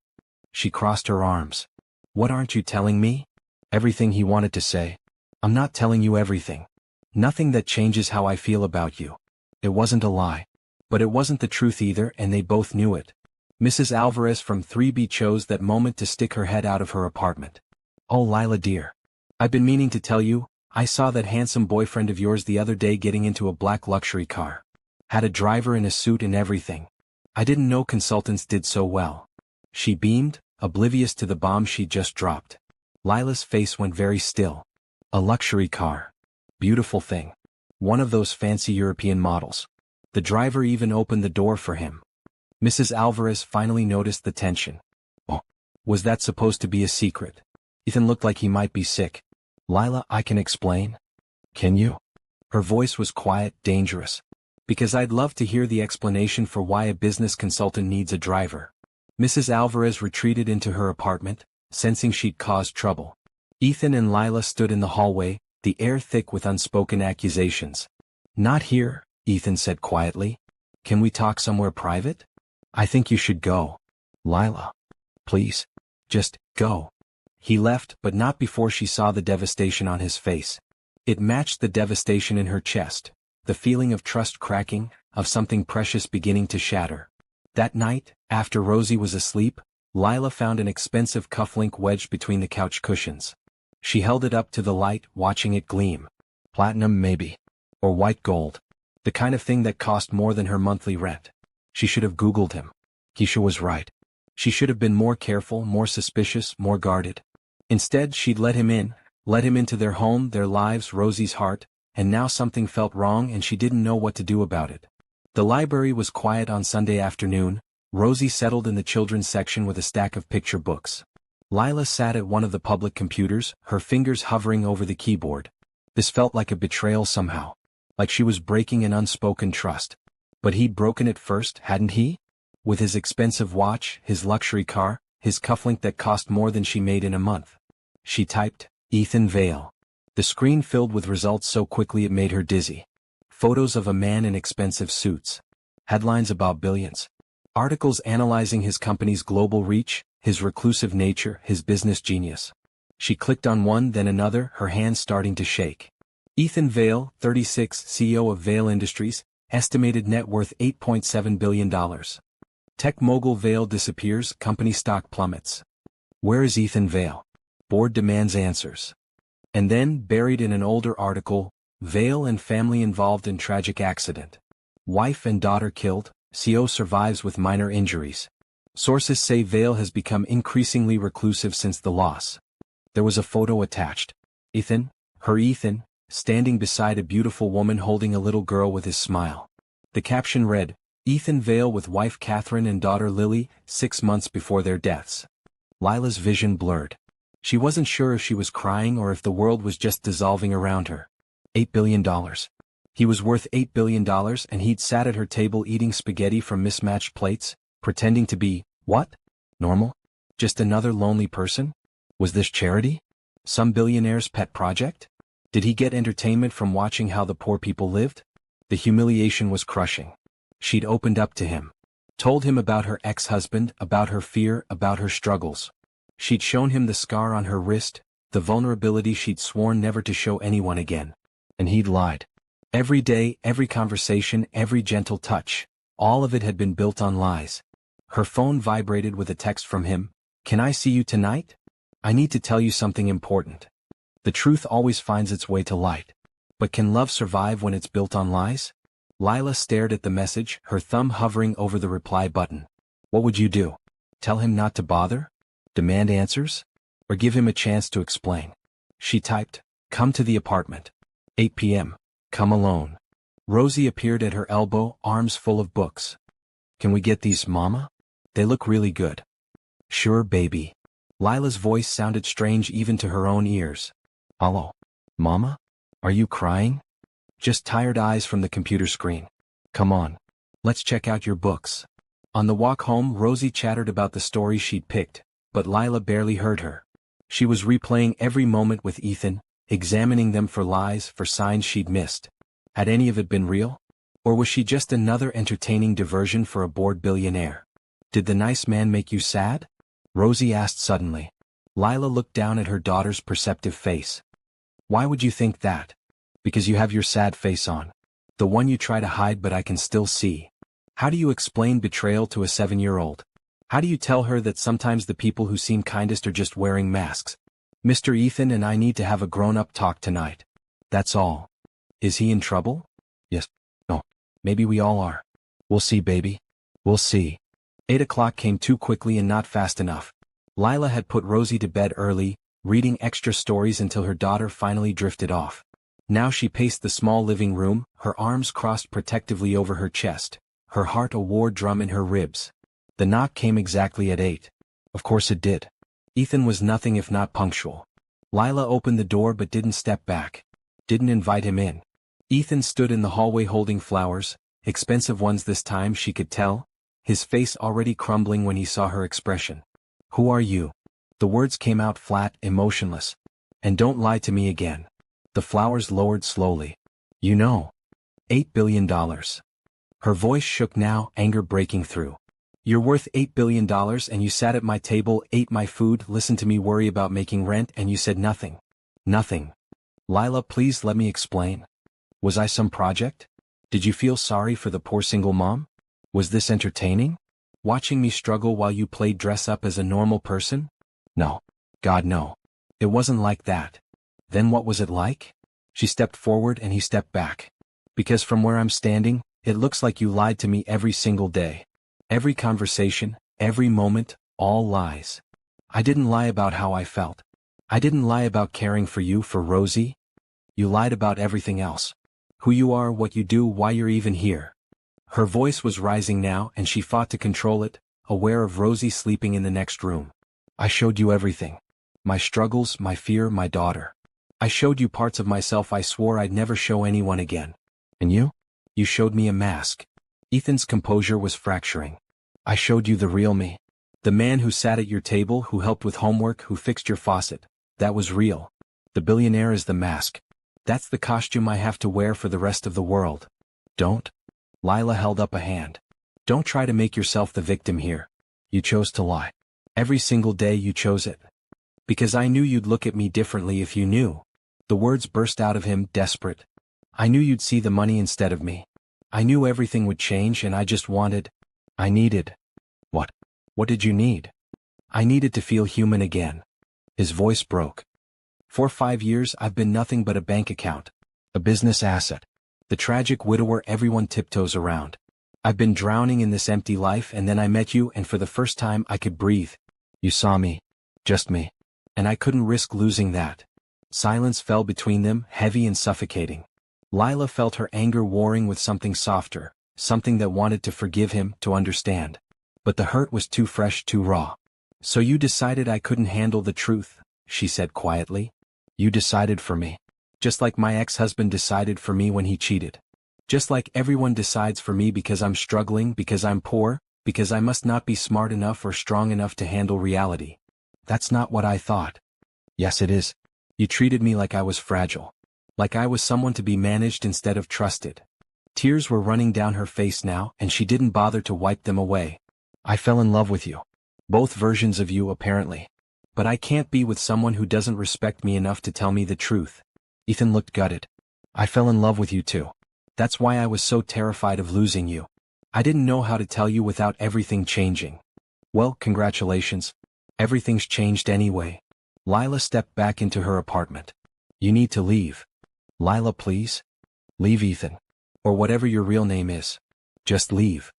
She crossed her arms. What aren't you telling me? Everything he wanted to say. I'm not telling you everything. Nothing that changes how I feel about you. It wasn't a lie. But it wasn't the truth either, and they both knew it. Mrs. Alvarez from 3B chose that moment to stick her head out of her apartment. Oh, Lila dear. I've been meaning to tell you, I saw that handsome boyfriend of yours the other day getting into a black luxury car. Had a driver in a suit and everything. I didn't know consultants did so well. She beamed, oblivious to the bomb she'd just dropped. Lila's face went very still. A luxury car. Beautiful thing. One of those fancy European models. The driver even opened the door for him. Mrs. Alvarez finally noticed the tension. Oh, was that supposed to be a secret? Ethan looked like he might be sick. Lila, I can explain. Can you? Her voice was quiet, dangerous. Because I'd love to hear the explanation for why a business consultant needs a driver. Mrs. Alvarez retreated into her apartment, sensing she'd caused trouble. Ethan and Lila stood in the hallway, the air thick with unspoken accusations. Not here, Ethan said quietly. Can we talk somewhere private? I think you should go. Lila. Please. Just, go. He left, but not before she saw the devastation on his face. It matched the devastation in her chest, the feeling of trust cracking, of something precious beginning to shatter. That night, after Rosie was asleep, Lila found an expensive cufflink wedged between the couch cushions. She held it up to the light, watching it gleam. Platinum maybe. Or white gold. The kind of thing that cost more than her monthly rent. She should have Googled him. Keisha was right. She should have been more careful, more suspicious, more guarded. Instead, she'd let him into their home, their lives, Rosie's heart, and now something felt wrong and she didn't know what to do about it. The library was quiet on Sunday afternoon. Rosie settled in the children's section with a stack of picture books. Lila sat at one of the public computers, her fingers hovering over the keyboard. This felt like a betrayal somehow. Like she was breaking an unspoken trust. But he'd broken it first, hadn't he? With his expensive watch, his luxury car, his cufflink that cost more than she made in a month. She typed, Ethan Vale. The screen filled with results so quickly it made her dizzy. Photos of a man in expensive suits. Headlines about billions. Articles analyzing his company's global reach, his reclusive nature, his business genius. She clicked on one then another, her hands starting to shake. Ethan Vale, 36, CEO of Vale Industries, estimated net worth $8.7 billion. Tech mogul Vale disappears, company stock plummets. Where is Ethan Vale? Board demands answers. And then, buried in an older article, Vale and family involved in tragic accident. Wife and daughter killed, CEO survives with minor injuries. Sources say Vale has become increasingly reclusive since the loss. There was a photo attached. Ethan, standing beside a beautiful woman holding a little girl with his smile. The caption read, Ethan Vale with wife Catherine and daughter Lily, 6 months before their deaths. Lila's vision blurred. She wasn't sure if she was crying or if the world was just dissolving around her. $8 billion. He was worth $8 billion and he'd sat at her table eating spaghetti from mismatched plates, pretending to be, what? Normal? Just another lonely person? Was this charity? Some billionaire's pet project? Did he get entertainment from watching how the poor people lived? The humiliation was crushing. She'd opened up to him. Told him about her ex-husband, about her fear, about her struggles. She'd shown him the scar on her wrist, the vulnerability she'd sworn never to show anyone again. And he'd lied. Every day, every conversation, every gentle touch, all of it had been built on lies. Her phone vibrated with a text from him. Can I see you tonight? I need to tell you something important. The truth always finds its way to light. But can love survive when it's built on lies? Lila stared at the message, her thumb hovering over the reply button. What would you do? Tell him not to bother? Demand answers? Or give him a chance to explain? She typed, come to the apartment. 8 p.m. Come alone. Rosie appeared at her elbow, arms full of books. Can we get these, Mama? They look really good. Sure, baby. Lila's voice sounded strange even to her own ears. Hello. Mama? Are you crying? Just tired eyes from the computer screen. Come on. Let's check out your books. On the walk home, Rosie chattered about the story she'd picked, but Lila barely heard her. She was replaying every moment with Ethan, examining them for lies, for signs she'd missed. Had any of it been real? Or was she just another entertaining diversion for a bored billionaire? Did the nice man make you sad? Rosie asked suddenly. Lila looked down at her daughter's perceptive face. Why would you think that? Because you have your sad face on. The one you try to hide but I can still see. How do you explain betrayal to a 7-year-old? How do you tell her that sometimes the people who seem kindest are just wearing masks? Mr. Ethan and I need to have a grown-up talk tonight. That's all. Is he in trouble? Yes. No. Maybe we all are. We'll see, baby. We'll see. 8 o'clock came too quickly and not fast enough. Lila had put Rosie to bed early, reading extra stories until her daughter finally drifted off. Now she paced the small living room, her arms crossed protectively over her chest, her heart a war drum in her ribs. The knock came exactly at 8. Of course it did. Ethan was nothing if not punctual. Lila opened the door but didn't step back. Didn't invite him in. Ethan stood in the hallway holding flowers, expensive ones this time she could tell, his face already crumbling when he saw her expression. Who are you? The words came out flat, emotionless. And don't lie to me again. The flowers lowered slowly. You know. $8 billion. Her voice shook now, anger breaking through. You're worth $8 billion and you sat at my table, ate my food, listened to me worry about making rent and you said nothing. Nothing. Lila, please let me explain. Was I some project? Did you feel sorry for the poor single mom? Was this entertaining? Watching me struggle while you played dress up as a normal person? No. God no. It wasn't like that. Then what was it like? She stepped forward and he stepped back. Because from where I'm standing, it looks like you lied to me every single day. Every conversation, every moment, all lies. I didn't lie about how I felt. I didn't lie about caring for you, for Rosie. You lied about everything else. Who you are, what you do, why you're even here. Her voice was rising now and she fought to control it, aware of Rosie sleeping in the next room. I showed you everything. My struggles, my fear, my daughter. I showed you parts of myself I swore I'd never show anyone again. And you? You showed me a mask. Ethan's composure was fracturing. I showed you the real me. The man who sat at your table, who helped with homework, who fixed your faucet. That was real. The billionaire is the mask. That's the costume I have to wear for the rest of the world. Don't. Lila held up a hand. Don't try to make yourself the victim here. You chose to lie. Every single day you chose it. Because I knew you'd look at me differently if you knew. The words burst out of him, desperate. I knew you'd see the money instead of me. I knew everything would change and I just wanted. I needed. What? What did you need? I needed to feel human again. His voice broke. For 5 years I've been nothing but a bank account. A business asset. The tragic widower everyone tiptoes around. I've been drowning in this empty life and then I met you and for the first time I could breathe. You saw me. Just me. And I couldn't risk losing that. Silence fell between them, heavy and suffocating. Lila felt her anger warring with something softer, something that wanted to forgive him, to understand. But the hurt was too fresh, too raw. So you decided I couldn't handle the truth, she said quietly. You decided for me. Just like my ex-husband decided for me when he cheated. Just like everyone decides for me because I'm struggling, because I'm poor, because I must not be smart enough or strong enough to handle reality. That's not what I thought. Yes, it is. You treated me like I was fragile. Like I was someone to be managed instead of trusted. Tears were running down her face now, and she didn't bother to wipe them away. I fell in love with you. Both versions of you, apparently. But I can't be with someone who doesn't respect me enough to tell me the truth. Ethan looked gutted. I fell in love with you too. That's why I was so terrified of losing you. I didn't know how to tell you without everything changing. Well, congratulations. Everything's changed anyway. Lila stepped back into her apartment. You need to leave. Lila, please. Leave, Ethan. Or whatever your real name is. Just leave.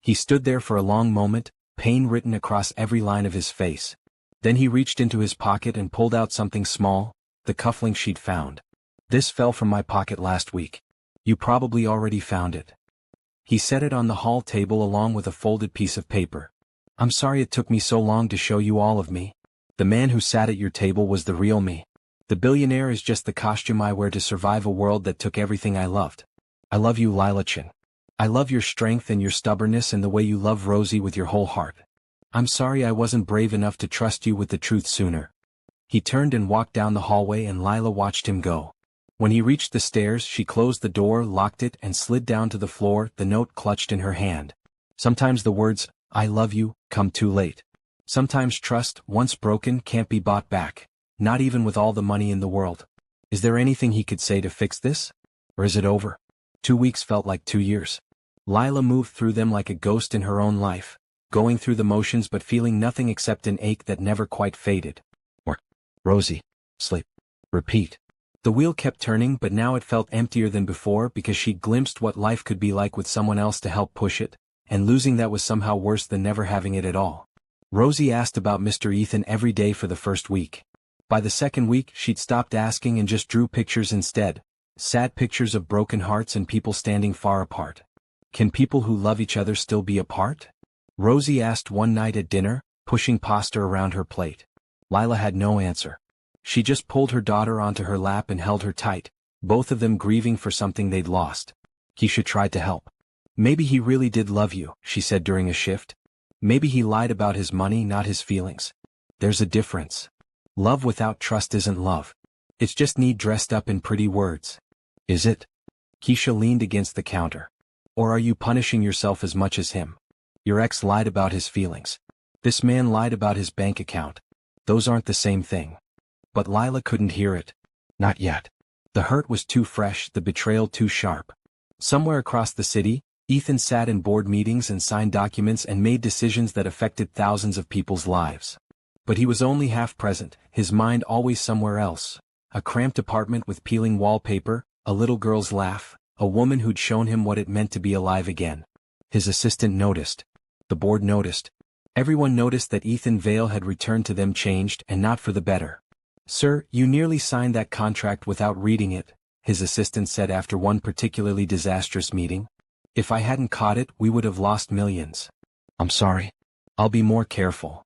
He stood there for a long moment, pain written across every line of his face. Then he reached into his pocket and pulled out something small, the cufflink she'd found. This fell from my pocket last week. You probably already found it. He set it on the hall table along with a folded piece of paper. I'm sorry it took me so long to show you all of me. The man who sat at your table was the real me. The billionaire is just the costume I wear to survive a world that took everything I loved. I love you, Lila Chin. I love your strength and your stubbornness and the way you love Rosie with your whole heart. I'm sorry I wasn't brave enough to trust you with the truth sooner. He turned and walked down the hallway and Lila watched him go. When he reached the stairs, she closed the door, locked it, and slid down to the floor, the note clutched in her hand. Sometimes the words, "I love you," come too late. Sometimes trust, once broken, can't be bought back, not even with all the money in the world. Is there anything he could say to fix this? Or is it over? 2 weeks felt like 2 years. Lila moved through them like a ghost in her own life, going through the motions but feeling nothing except an ache that never quite faded. Or, Rosie, sleep. Repeat. The wheel kept turning, but now it felt emptier than before because she'd glimpsed what life could be like with someone else to help push it, and losing that was somehow worse than never having it at all. Rosie asked about Mr. Ethan every day for the first week. By the second week, she'd stopped asking and just drew pictures instead. Sad pictures of broken hearts and people standing far apart. Can people who love each other still be apart? Rosie asked one night at dinner, pushing pasta around her plate. Lila had no answer. She just pulled her daughter onto her lap and held her tight, both of them grieving for something they'd lost. Keisha tried to help. Maybe he really did love you, she said during a shift. Maybe he lied about his money, not his feelings. There's a difference. Love without trust isn't love. It's just need dressed up in pretty words. Is it? Keisha leaned against the counter. Or are you punishing yourself as much as him? Your ex lied about his feelings. This man lied about his bank account. Those aren't the same thing. But Lila couldn't hear it. Not yet. The hurt was too fresh, the betrayal too sharp. Somewhere across the city, Ethan sat in board meetings and signed documents and made decisions that affected thousands of people's lives. But he was only half present, his mind always somewhere else. A cramped apartment with peeling wallpaper, a little girl's laugh, a woman who'd shown him what it meant to be alive again. His assistant noticed. The board noticed. Everyone noticed that Ethan Vale had returned to them changed and not for the better. Sir, you nearly signed that contract without reading it, his assistant said after one particularly disastrous meeting. If I hadn't caught it, we would have lost millions. I'm sorry. I'll be more careful.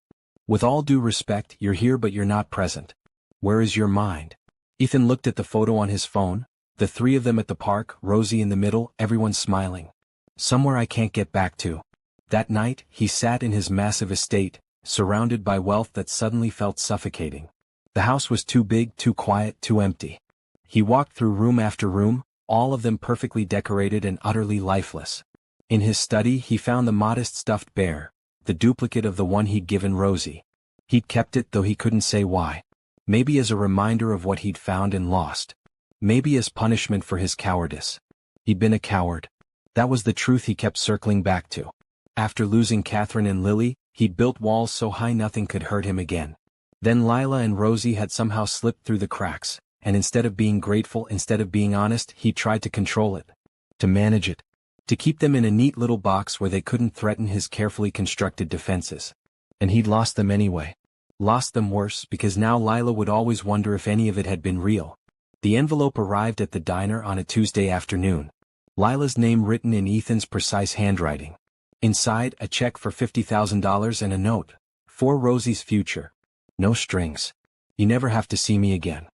With all due respect, you're here but you're not present. Where is your mind? Ethan looked at the photo on his phone, the three of them at the park, Rosie in the middle, everyone smiling. Somewhere I can't get back to. That night, he sat in his massive estate, surrounded by wealth that suddenly felt suffocating. The house was too big, too quiet, too empty. He walked through room after room, all of them perfectly decorated and utterly lifeless. In his study, he found the modest stuffed bear, the duplicate of the one he'd given Rosie. He'd kept it though he couldn't say why. Maybe as a reminder of what he'd found and lost. Maybe as punishment for his cowardice. He'd been a coward. That was the truth he kept circling back to. After losing Catherine and Lily, he'd built walls so high nothing could hurt him again. Then Lila and Rosie had somehow slipped through the cracks, and instead of being grateful, instead of being honest, he tried to control it. To manage it. To keep them in a neat little box where they couldn't threaten his carefully constructed defenses. And he'd lost them anyway. Lost them worse because now Lila would always wonder if any of it had been real. The envelope arrived at the diner on a Tuesday afternoon. Lila's name written in Ethan's precise handwriting. Inside, a check for $50,000 and a note. For Rosie's future. No strings. You never have to see me again.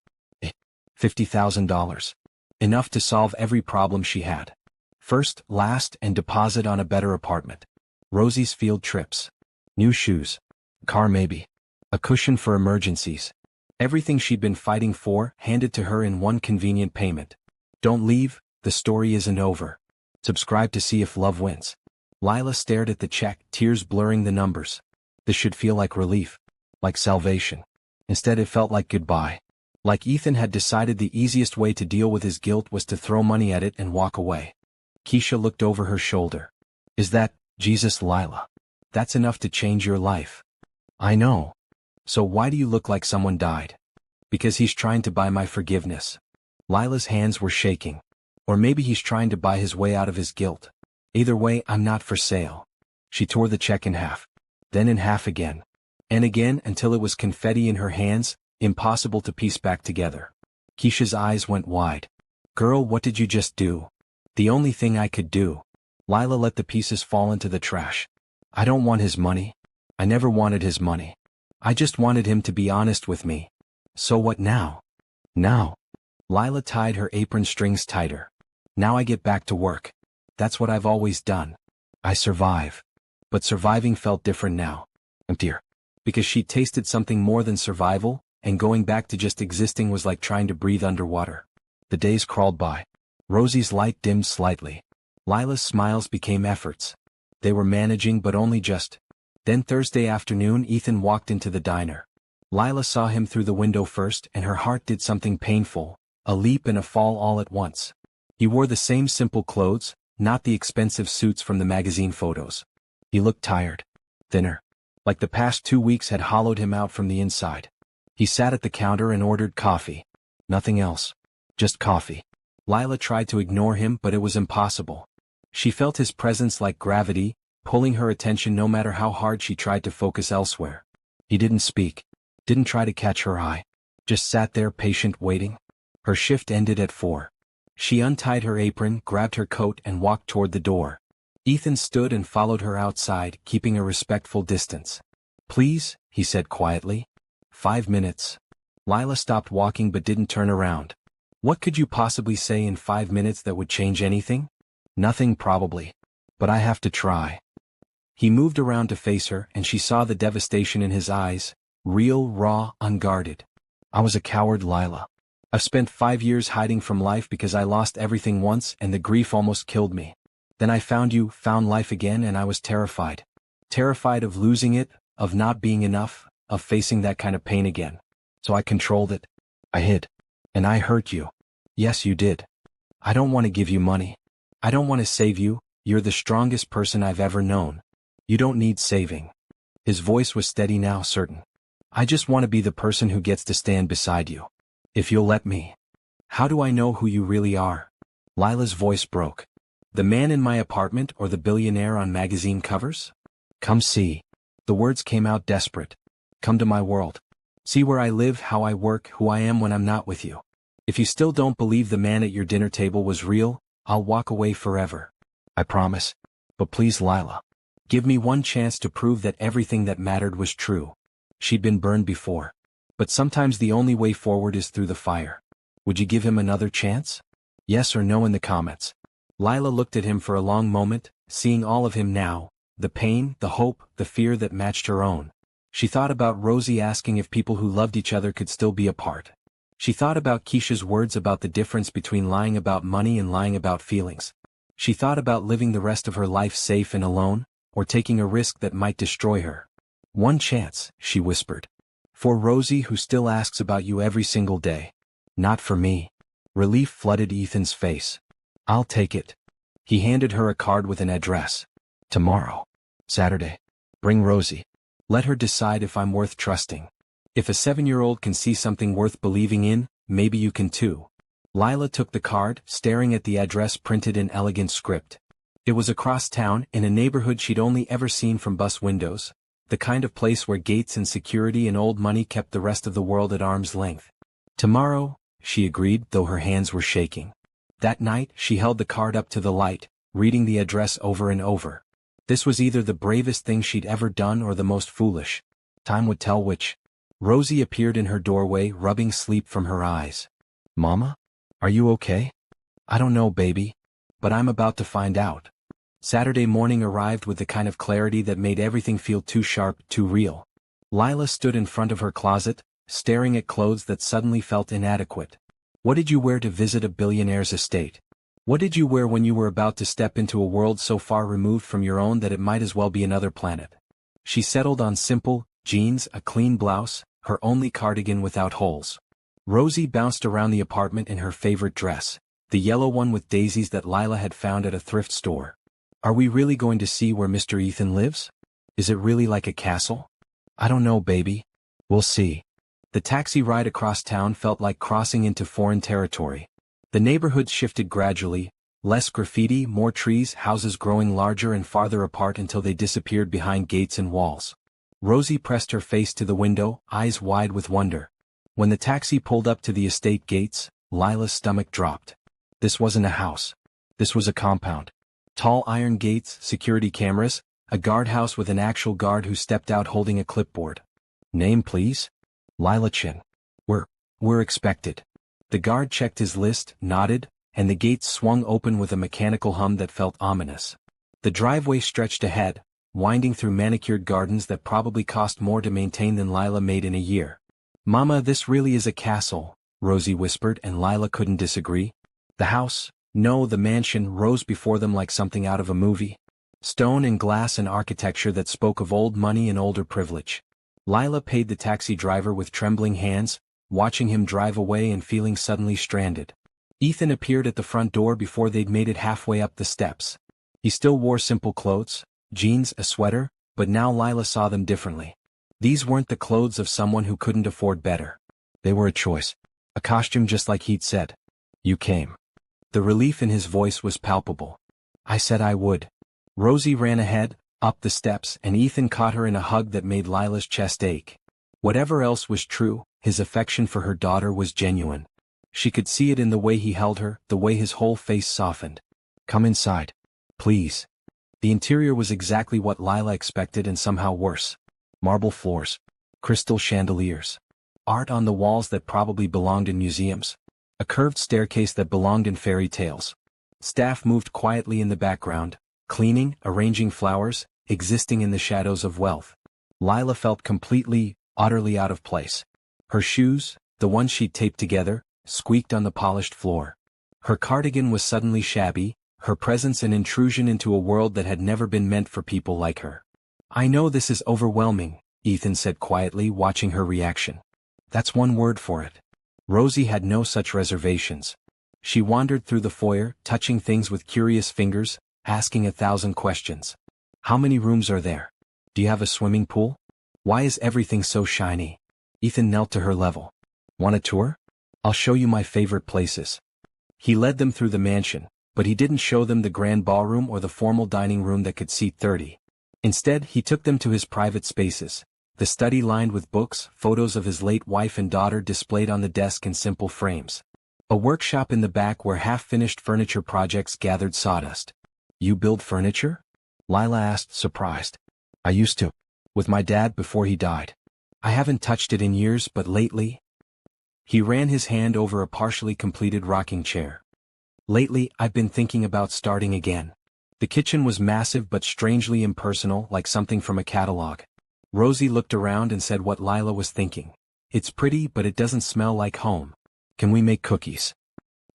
$50,000. Enough to solve every problem she had. First, last, and deposit on a better apartment. Rosie's field trips. New shoes. Car maybe. A cushion for emergencies. Everything she'd been fighting for, handed to her in one convenient payment. Don't leave, the story isn't over. Subscribe to see if love wins. Lila stared at the check, tears blurring the numbers. This should feel like relief. Like salvation. Instead it felt like goodbye. Like Ethan had decided the easiest way to deal with his guilt was to throw money at it and walk away. Keisha looked over her shoulder. Is that, Jesus, Lila? That's enough to change your life. I know. So why do you look like someone died? Because he's trying to buy my forgiveness. Lila's hands were shaking. Or maybe he's trying to buy his way out of his guilt. Either way, I'm not for sale. She tore the check in half. Then in half again. And again until it was confetti in her hands, impossible to piece back together. Keisha's eyes went wide. Girl, what did you just do? The only thing I could do. Lila let the pieces fall into the trash. I don't want his money. I never wanted his money. I just wanted him to be honest with me. So what now? Now. Lila tied her apron strings tighter. Now I get back to work. That's what I've always done. I survive. But surviving felt different now. Emptier. Because she'd tasted something more than survival, and going back to just existing was like trying to breathe underwater. The days crawled by. Rosie's light dimmed slightly. Lila's smiles became efforts. They were managing but only just. Then Thursday afternoon Ethan walked into the diner. Lila saw him through the window first and her heart did something painful, a leap and a fall all at once. He wore the same simple clothes, not the expensive suits from the magazine photos. He looked tired. Thinner. Like the past 2 weeks had hollowed him out from the inside. He sat at the counter and ordered coffee. Nothing else. Just coffee. Lila tried to ignore him but it was impossible. She felt his presence like gravity, pulling her attention no matter how hard she tried to focus elsewhere. He didn't speak. Didn't try to catch her eye. Just sat there patient waiting. Her shift ended at 4. She untied her apron, grabbed her coat and walked toward the door. Ethan stood and followed her outside, keeping a respectful distance. "Please," he said quietly. 5 minutes. Lila stopped walking but didn't turn around. What could you possibly say in 5 minutes that would change anything? Nothing probably. But I have to try. He moved around to face her and she saw the devastation in his eyes, real, raw, unguarded. "I was a coward, Lila. I've spent 5 years hiding from life because I lost everything once and the grief almost killed me. Then I found you, found life again and I was terrified. Terrified of losing it, of not being enough, of facing that kind of pain again. So I controlled it. I hid. And I hurt you. Yes, you did. I don't want to give you money. I don't want to save you, you're the strongest person I've ever known. You don't need saving." His voice was steady now, certain. "I just want to be the person who gets to stand beside you. If you'll let me." "How do I know who you really are?" Lila's voice broke. "The man in my apartment or the billionaire on magazine covers? Come see." The words came out desperate. "Come to my world. See where I live, how I work, who I am when I'm not with you. If you still don't believe the man at your dinner table was real, I'll walk away forever. I promise. But please, Lila. Give me one chance to prove that everything that mattered was true." She'd been burned before. But sometimes the only way forward is through the fire. Would you give him another chance? Yes or no in the comments. Lila looked at him for a long moment, seeing all of him now, the pain, the hope, the fear that matched her own. She thought about Rosie asking if people who loved each other could still be apart. She thought about Keisha's words about the difference between lying about money and lying about feelings. She thought about living the rest of her life safe and alone, or taking a risk that might destroy her. "One chance," she whispered. "For Rosie who still asks about you every single day. Not for me." Relief flooded Ethan's face. "I'll take it." He handed her a card with an address. "Tomorrow. Saturday. Bring Rosie. Let her decide if I'm worth trusting. If a 7-year-old can see something worth believing in, maybe you can too." Lila took the card, staring at the address printed in elegant script. It was across town, in a neighborhood she'd only ever seen from bus windows, the kind of place where gates and security and old money kept the rest of the world at arm's length. "Tomorrow," she agreed, though her hands were shaking. That night, she held the card up to the light, reading the address over and over. This was either the bravest thing she'd ever done or the most foolish. Time would tell which. Rosie appeared in her doorway, rubbing sleep from her eyes. "Mama? Are you okay?" "I don't know, baby. But I'm about to find out." Saturday morning arrived with the kind of clarity that made everything feel too sharp, too real. Lila stood in front of her closet, staring at clothes that suddenly felt inadequate. What did you wear to visit a billionaire's estate? What did you wear when you were about to step into a world so far removed from your own that it might as well be another planet? She settled on simple jeans, a clean blouse, her only cardigan without holes. Rosie bounced around the apartment in her favorite dress, the yellow one with daisies that Lila had found at a thrift store. "Are we really going to see where Mr. Ethan lives? Is it really like a castle?" "I don't know, baby. We'll see." The taxi ride across town felt like crossing into foreign territory. The neighborhood shifted gradually, less graffiti, more trees, houses growing larger and farther apart until they disappeared behind gates and walls. Rosie pressed her face to the window, eyes wide with wonder. When the taxi pulled up to the estate gates, Lila's stomach dropped. This wasn't a house. This was a compound. Tall iron gates, security cameras, a guardhouse with an actual guard who stepped out holding a clipboard. "Name, please?" "Lila Chin." We're expected." The guard checked his list, nodded, and the gates swung open with a mechanical hum that felt ominous. The driveway stretched ahead, winding through manicured gardens that probably cost more to maintain than Lila made in a year. Mama, this really is a castle, Rosie whispered, and Lila couldn't disagree. The house, no, the mansion, rose before them like something out of a movie. Stone and glass and architecture that spoke of old money and older privilege. Lila paid the taxi driver with trembling hands, watching him drive away and feeling suddenly stranded. Ethan appeared at the front door before they'd made it halfway up the steps. He still wore simple clothes, jeans, a sweater, but now Lila saw them differently. These weren't the clothes of someone who couldn't afford better. They were a choice. A costume just like he'd said. You came. The relief in his voice was palpable. I said I would. Rosie ran ahead, up the steps, and Ethan caught her in a hug that made Lila's chest ache. Whatever else was true, his affection for her daughter was genuine. She could see it in the way he held her, the way his whole face softened. Come inside. Please. The interior was exactly what Lila expected and somehow worse. Marble floors. Crystal chandeliers. Art on the walls that probably belonged in museums. A curved staircase that belonged in fairy tales. Staff moved quietly in the background, cleaning, arranging flowers, existing in the shadows of wealth. Lila felt completely, utterly out of place. Her shoes, the ones she'd taped together, squeaked on the polished floor. Her cardigan was suddenly shabby, her presence an intrusion into a world that had never been meant for people like her. I know this is overwhelming, Ethan said quietly, watching her reaction. That's one word for it. Rosie had no such reservations. She wandered through the foyer, touching things with curious fingers, asking 1,000 questions. How many rooms are there? Do you have a swimming pool? Why is everything so shiny? Ethan knelt to her level. Want a tour? I'll show you my favorite places. He led them through the mansion, but he didn't show them the grand ballroom or the formal dining room that could seat 30. Instead, he took them to his private spaces, the study lined with books, photos of his late wife and daughter displayed on the desk in simple frames. A workshop in the back where half-finished furniture projects gathered sawdust. You build furniture? Lila asked, surprised. I used to. With my dad before he died. I haven't touched it in years, but lately... He ran his hand over a partially completed rocking chair. Lately, I've been thinking about starting again. The kitchen was massive but strangely impersonal, like something from a catalog. Rosie looked around and said what Lila was thinking. It's pretty, but it doesn't smell like home. Can we make cookies?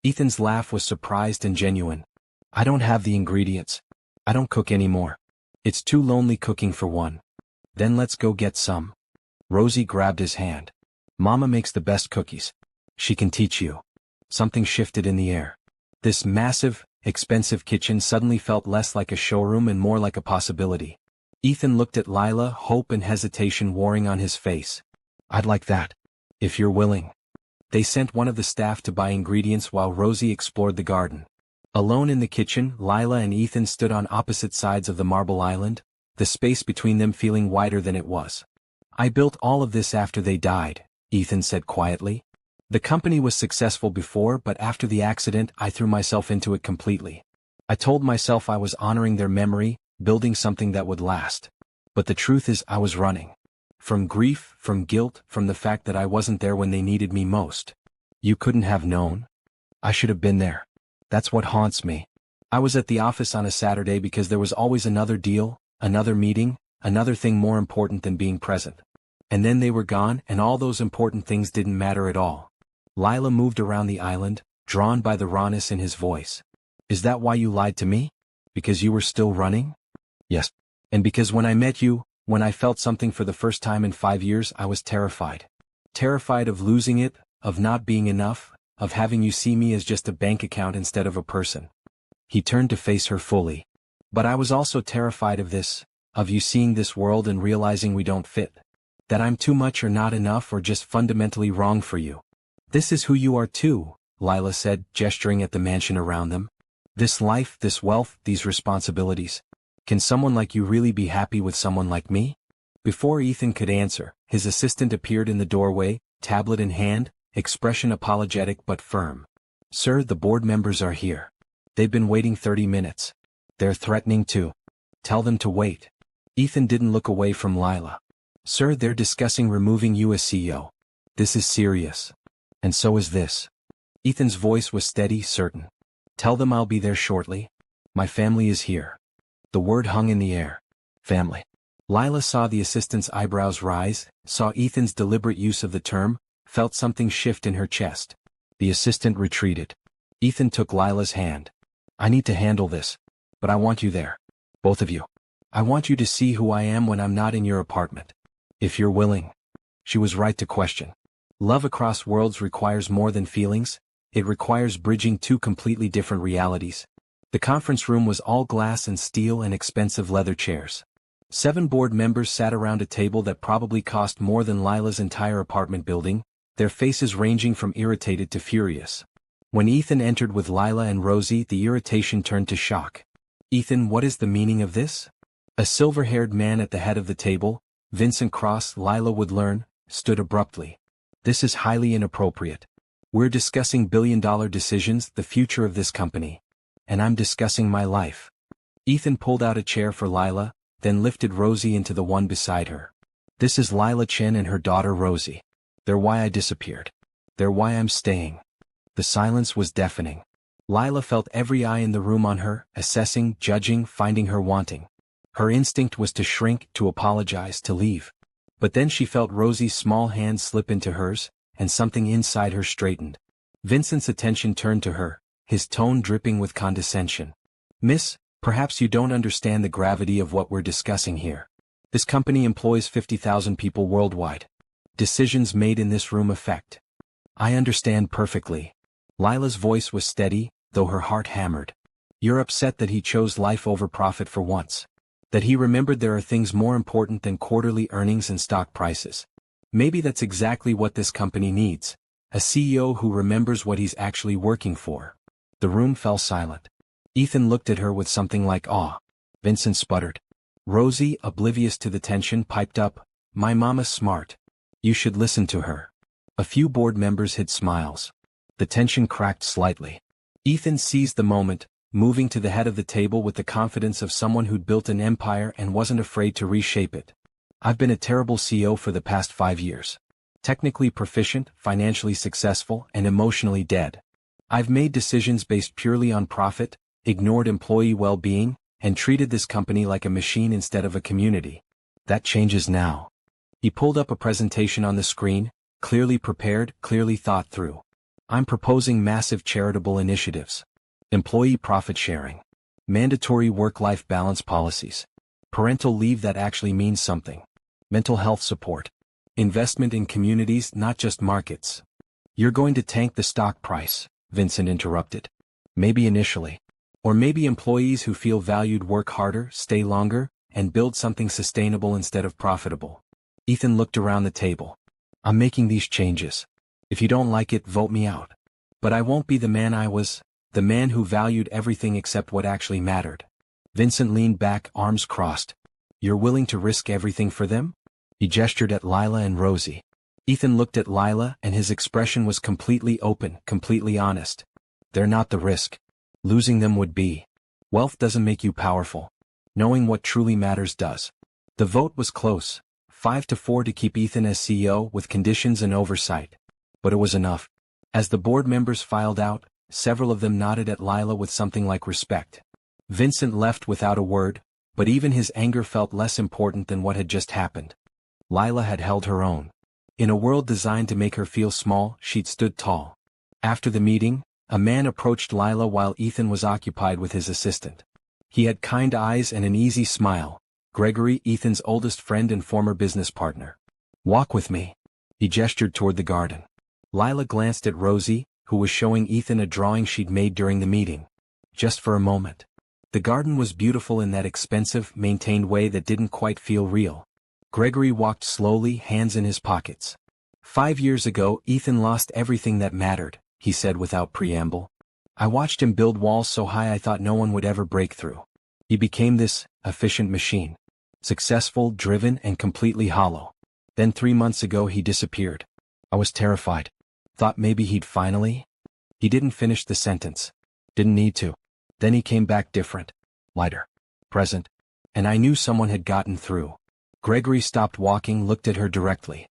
Ethan's laugh was surprised and genuine. I don't have the ingredients. I don't cook anymore. It's too lonely cooking for one. Then let's go get some. Rosie grabbed his hand. Mama makes the best cookies. She can teach you. Something shifted in the air. This massive, expensive kitchen suddenly felt less like a showroom and more like a possibility. Ethan looked at Lila, hope and hesitation warring on his face. I'd like that. If you're willing. They sent one of the staff to buy ingredients while Rosie explored the garden. Alone in the kitchen, Lila and Ethan stood on opposite sides of the marble island, the space between them feeling wider than it was. I built all of this after they died, Ethan said quietly. The company was successful before, but after the accident I threw myself into it completely. I told myself I was honoring their memory, building something that would last. But the truth is I was running. From grief, from guilt, from the fact that I wasn't there when they needed me most. You couldn't have known? I should have been there. That's what haunts me. I was at the office on a Saturday because there was always another deal, another meeting, another thing more important than being present. And then they were gone, and all those important things didn't matter at all. Lila moved around the island, drawn by the rawness in his voice. Is that why you lied to me? Because you were still running? Yes. And because when I met you, when I felt something for the first time in 5 years, I was terrified. Terrified of losing it, of not being enough, of having you see me as just a bank account instead of a person. He turned to face her fully. But I was also terrified of this, of you seeing this world and realizing we don't fit. That I'm too much or not enough or just fundamentally wrong for you. This is who you are too, Lila said, gesturing at the mansion around them. This life, this wealth, these responsibilities. Can someone like you really be happy with someone like me? Before Ethan could answer, his assistant appeared in the doorway, tablet in hand, expression apologetic but firm. Sir, the board members are here. They've been waiting 30 minutes. They're threatening to. Tell them to wait. Ethan didn't look away from Lila. Sir, they're discussing removing you as CEO. This is serious. And so is this. Ethan's voice was steady, certain. Tell them I'll be there shortly. My family is here. The word hung in the air. Family. Lila saw the assistant's eyebrows rise, saw Ethan's deliberate use of the term, felt something shift in her chest. The assistant retreated. Ethan took Lila's hand. I need to handle this. But I want you there. Both of you. I want you to see who I am when I'm not in your apartment. If you're willing. She was right to question. Love across worlds requires more than feelings. It requires bridging two completely different realities. The conference room was all glass and steel and expensive leather chairs. 7 board members sat around a table that probably cost more than Lila's entire apartment building, their faces ranging from irritated to furious. When Ethan entered with Lila and Rosie, the irritation turned to shock. Ethan, what is the meaning of this? A silver-haired man at the head of the table, Vincent Cross, Lila would learn, stood abruptly. This is highly inappropriate. We're discussing billion-dollar decisions, the future of this company. And I'm discussing my life. Ethan pulled out a chair for Lila, then lifted Rosie into the one beside her. This is Lila Chen and her daughter Rosie. They're why I disappeared. They're why I'm staying. The silence was deafening. Lila felt every eye in the room on her, assessing, judging, finding her wanting. Her instinct was to shrink, to apologize, to leave. But then she felt Rosie's small hand slip into hers, and something inside her straightened. Vincent's attention turned to her, his tone dripping with condescension. Miss, perhaps you don't understand the gravity of what we're discussing here. This company employs 50,000 people worldwide. Decisions made in this room affect. I understand perfectly. Lila's voice was steady, though her heart hammered. You're upset that he chose life over profit for once. That he remembered there are things more important than quarterly earnings and stock prices. Maybe that's exactly what this company needs. A CEO who remembers what he's actually working for. The room fell silent. Ethan looked at her with something like awe. Vincent sputtered. Rosie, oblivious to the tension, piped up, My mama's smart. You should listen to her. A few board members hid smiles. The tension cracked slightly. Ethan seized the moment, moving to the head of the table with the confidence of someone who'd built an empire and wasn't afraid to reshape it. I've been a terrible CEO for the past 5 years. Technically proficient, financially successful, and emotionally dead. I've made decisions based purely on profit, ignored employee well-being, and treated this company like a machine instead of a community. That changes now. He pulled up a presentation on the screen, clearly prepared, clearly thought through. I'm proposing massive charitable initiatives. Employee profit sharing. Mandatory work-life balance policies. Parental leave that actually means something. Mental health support. Investment in communities, not just markets. You're going to tank the stock price, Vincent interrupted. Maybe initially. Or maybe employees who feel valued work harder, stay longer, and build something sustainable instead of profitable. Ethan looked around the table. I'm making these changes. If you don't like it, vote me out. But I won't be the man I was, the man who valued everything except what actually mattered. Vincent leaned back, arms crossed. You're willing to risk everything for them? He gestured at Lila and Rosie. Ethan looked at Lila and his expression was completely open, completely honest. They're not the risk. Losing them would be. Wealth doesn't make you powerful. Knowing what truly matters does. The vote was close, 5-4 to keep Ethan as CEO with conditions and oversight. But it was enough. As the board members filed out, several of them nodded at Lila with something like respect. Vincent left without a word, but even his anger felt less important than what had just happened. Lila had held her own. In a world designed to make her feel small, she'd stood tall. After the meeting, a man approached Lila while Ethan was occupied with his assistant. He had kind eyes and an easy smile. Gregory, Ethan's oldest friend and former business partner. Walk with me. He gestured toward the garden. Lila glanced at Rosie, who was showing Ethan a drawing she'd made during the meeting. Just for a moment. The garden was beautiful in that expensive, maintained way that didn't quite feel real. Gregory walked slowly, hands in his pockets. 5 years ago, Ethan lost everything that mattered, he said without preamble. I watched him build walls so high I thought no one would ever break through. He became this efficient machine. Successful, driven, and completely hollow. Then 3 months ago he disappeared. I was terrified. Thought maybe he'd finally... He didn't finish the sentence. Didn't need to. Then he came back different. Lighter. Present. And I knew someone had gotten through. Gregory stopped walking, looked at her directly.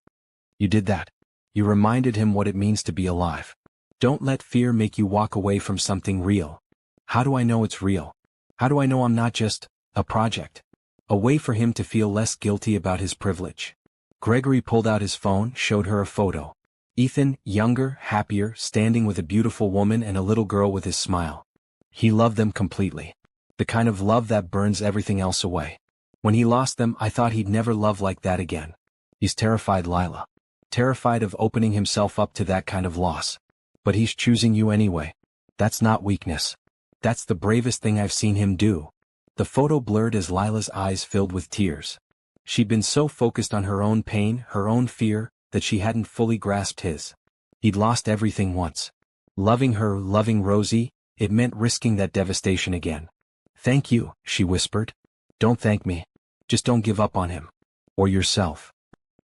You did that. You reminded him what it means to be alive. Don't let fear make you walk away from something real. How do I know it's real? How do I know I'm not just a project? A way for him to feel less guilty about his privilege. Gregory pulled out his phone, showed her a photo. Ethan, younger, happier, standing with a beautiful woman and a little girl with his smile. He loved them completely. The kind of love that burns everything else away. When he lost them, I thought he'd never love like that again. He's terrified, Lila. Terrified of opening himself up to that kind of loss. But he's choosing you anyway. That's not weakness. That's the bravest thing I've seen him do. The photo blurred as Lila's eyes filled with tears. She'd been so focused on her own pain, her own fear, that she hadn't fully grasped his. He'd lost everything once. Loving her, loving Rosie, it meant risking that devastation again. Thank you, she whispered. Don't thank me. Just don't give up on him. Or yourself.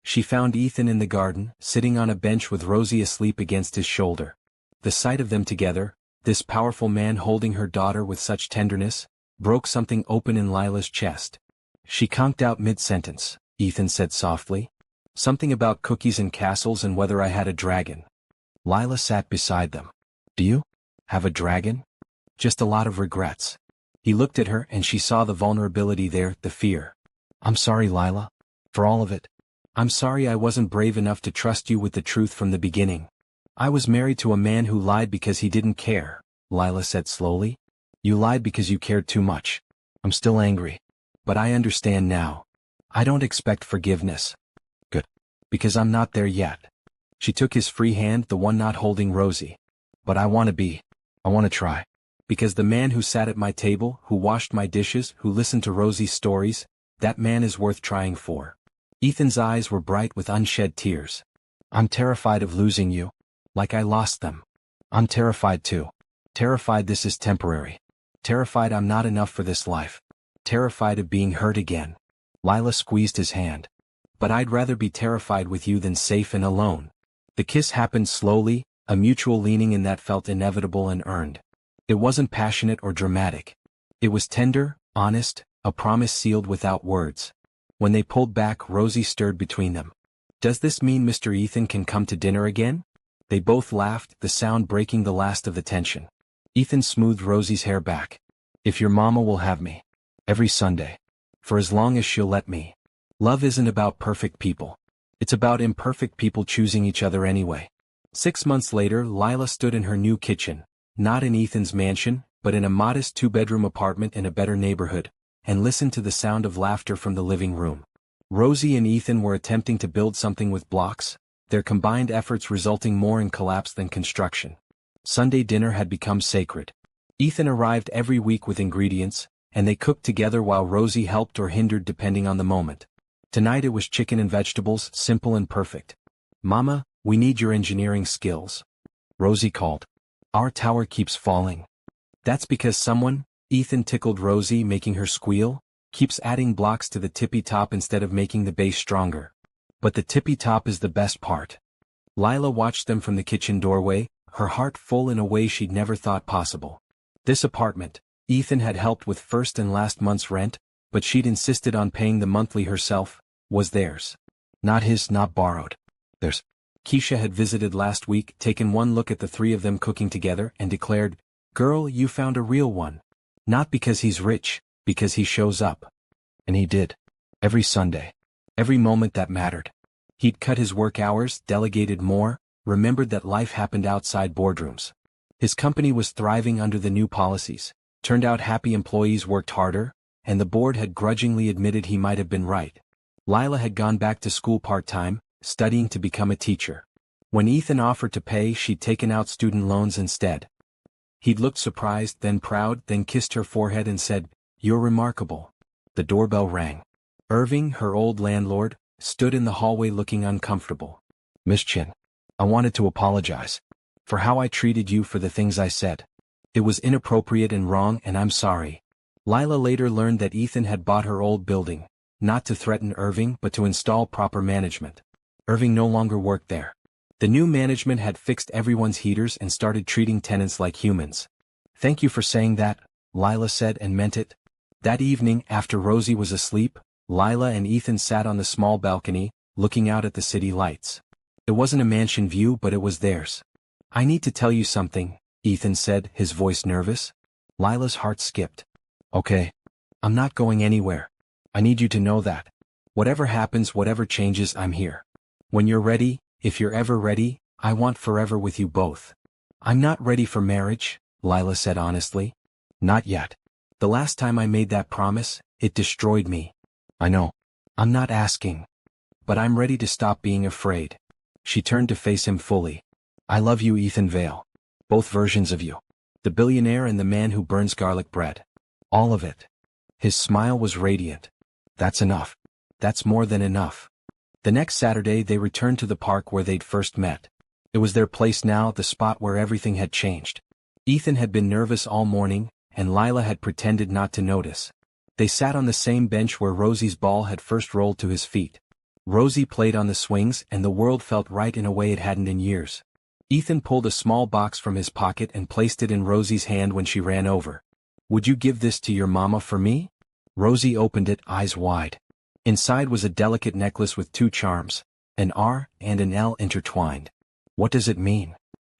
She found Ethan in the garden, sitting on a bench with Rosie asleep against his shoulder. The sight of them together, this powerful man holding her daughter with such tenderness, broke something open in Lila's chest. She conked out mid-sentence. Ethan said softly. Something about cookies and castles and whether I had a dragon. Lila sat beside them. Do you have a dragon? Just a lot of regrets. He looked at her and she saw the vulnerability there, the fear. I'm sorry, Lila. For all of it. I'm sorry I wasn't brave enough to trust you with the truth from the beginning. I was married to a man who lied because he didn't care, Lila said slowly. You lied because you cared too much. I'm still angry. But I understand now. I don't expect forgiveness. Good. Because I'm not there yet. She took his free hand, the one not holding Rosie. But I want to be. I want to try. Because the man who sat at my table, who washed my dishes, who listened to Rosie's stories, that man is worth trying for. Ethan's eyes were bright with unshed tears. I'm terrified of losing you. Like I lost them. I'm terrified too. Terrified this is temporary. Terrified I'm not enough for this life. Terrified of being hurt again. Lila squeezed his hand. But I'd rather be terrified with you than safe and alone. The kiss happened slowly, a mutual leaning in that felt inevitable and earned. It wasn't passionate or dramatic. It was tender, honest, a promise sealed without words. When they pulled back, Rosie stirred between them. Does this mean Mr. Ethan can come to dinner again? They both laughed, the sound breaking the last of the tension. Ethan smoothed Rosie's hair back. If your mama will have me. Every Sunday. For as long as she'll let me. Love isn't about perfect people. It's about imperfect people choosing each other anyway. 6 months later, Lila stood in her new kitchen, not in Ethan's mansion, but in a modest 2-bedroom apartment in a better neighborhood, and listened to the sound of laughter from the living room. Rosie and Ethan were attempting to build something with blocks, their combined efforts resulting more in collapse than construction. Sunday dinner had become sacred. Ethan arrived every week with ingredients, and they cooked together while Rosie helped or hindered depending on the moment. Tonight it was chicken and vegetables, simple and perfect. Mama, we need your engineering skills. Rosie called. Our tower keeps falling. That's because someone, Ethan tickled Rosie, making her squeal, keeps adding blocks to the tippy top instead of making the base stronger. But the tippy top is the best part. Lila watched them from the kitchen doorway, her heart full in a way she'd never thought possible. This apartment, Ethan had helped with first and last month's rent, but she'd insisted on paying the monthly herself, was theirs. Not his, not borrowed. Theirs. Keisha had visited last week, taken one look at the three of them cooking together, and declared, Girl, you found a real one. Not because he's rich, because he shows up. And he did. Every Sunday. Every moment that mattered. He'd cut his work hours, delegated more, remembered that life happened outside boardrooms. His company was thriving under the new policies. Turned out happy employees worked harder, and the board had grudgingly admitted he might have been right. Lila had gone back to school part-time, studying to become a teacher. When Ethan offered to pay, she'd taken out student loans instead. He'd looked surprised, then proud, then kissed her forehead and said, You're remarkable. The doorbell rang. Irving, her old landlord, stood in the hallway looking uncomfortable. Miss Chin. I wanted to apologize. For how I treated you, for the things I said. It was inappropriate and wrong, and I'm sorry. Lila later learned that Ethan had bought her old building, not to threaten Irving but to install proper management. Irving no longer worked there. The new management had fixed everyone's heaters and started treating tenants like humans. Thank you for saying that, Lila said, and meant it. That evening, after Rosie was asleep, Lila and Ethan sat on the small balcony, looking out at the city lights. It wasn't a mansion view, but it was theirs. I need to tell you something, Ethan said, his voice nervous. Lila's heart skipped. Okay. I'm not going anywhere. I need you to know that. Whatever happens, whatever changes, I'm here. When you're ready, if you're ever ready, I want forever with you both. I'm not ready for marriage, Lila said honestly. Not yet. The last time I made that promise, it destroyed me. I know. I'm not asking. But I'm ready to stop being afraid. She turned to face him fully. I love you, Ethan Vale. Both versions of you. The billionaire and the man who burns garlic bread. All of it. His smile was radiant. That's enough. That's more than enough. The next Saturday they returned to the park where they'd first met. It was their place now, the spot where everything had changed. Ethan had been nervous all morning, and Lila had pretended not to notice. They sat on the same bench where Rosie's ball had first rolled to his feet. Rosie played on the swings and the world felt right in a way it hadn't in years. Ethan pulled a small box from his pocket and placed it in Rosie's hand when she ran over. Would you give this to your mama for me? Rosie opened it, eyes wide. Inside was a delicate necklace with two charms, an R and an L intertwined. What does it mean?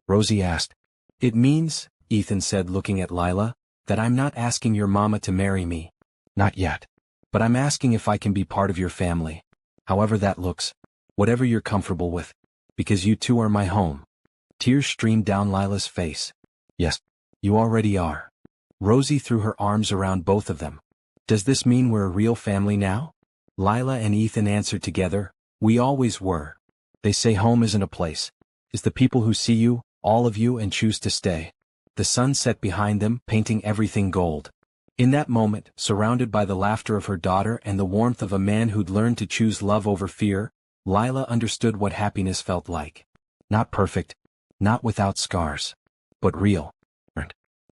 Rosie asked. It means, Ethan said looking at Lila, that I'm not asking your mama to marry me. Not yet. But I'm asking if I can be part of your family. However that looks. Whatever you're comfortable with. Because you two are my home. Tears streamed down Lila's face. Yes, you already are. Rosie threw her arms around both of them. Does this mean we're a real family now? Lila and Ethan answered together, we always were. They say home isn't a place. It's the people who see you, all of you, and choose to stay. The sun set behind them, painting everything gold. In that moment, surrounded by the laughter of her daughter and the warmth of a man who'd learned to choose love over fear, Lila understood what happiness felt like. Not perfect, not without scars, but real.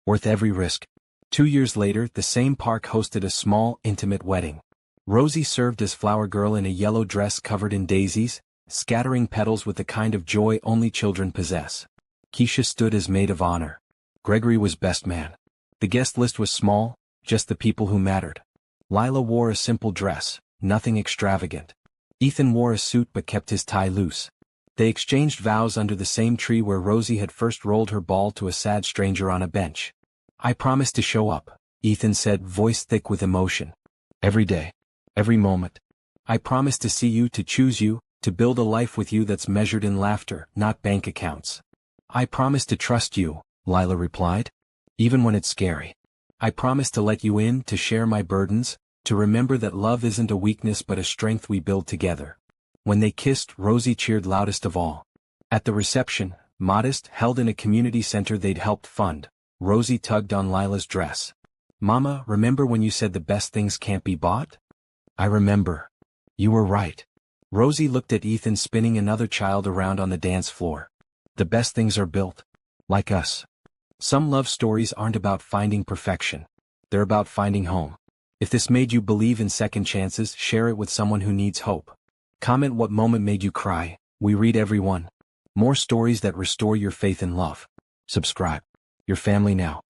Worth every risk. 2 years later, the same park hosted a small, intimate wedding. Rosie served as flower girl in a yellow dress covered in daisies, scattering petals with the kind of joy only children possess. Keisha stood as maid of honor. Gregory was best man. The guest list was small, just the people who mattered. Lila wore a simple dress, nothing extravagant. Ethan wore a suit but kept his tie loose. They exchanged vows under the same tree where Rosie had first rolled her ball to a sad stranger on a bench. I promise to show up, Ethan said, voice thick with emotion. Every day. Every moment. I promise to see you, to choose you, to build a life with you that's measured in laughter, not bank accounts. I promise to trust you, Lila replied. Even when it's scary. I promise to let you in, to share my burdens, to remember that love isn't a weakness but a strength we build together. When they kissed, Rosie cheered loudest of all. At the reception, modest, held in a community center they'd helped fund, Rosie tugged on Lila's dress. Mama, remember when you said the best things can't be bought? I remember. You were right. Rosie looked at Ethan spinning another child around on the dance floor. The best things are built. Like us. Some love stories aren't about finding perfection. They're about finding home. If this made you believe in second chances, share it with someone who needs hope. Comment what moment made you cry. We read every one. More stories that restore your faith in love. Subscribe. Your family now.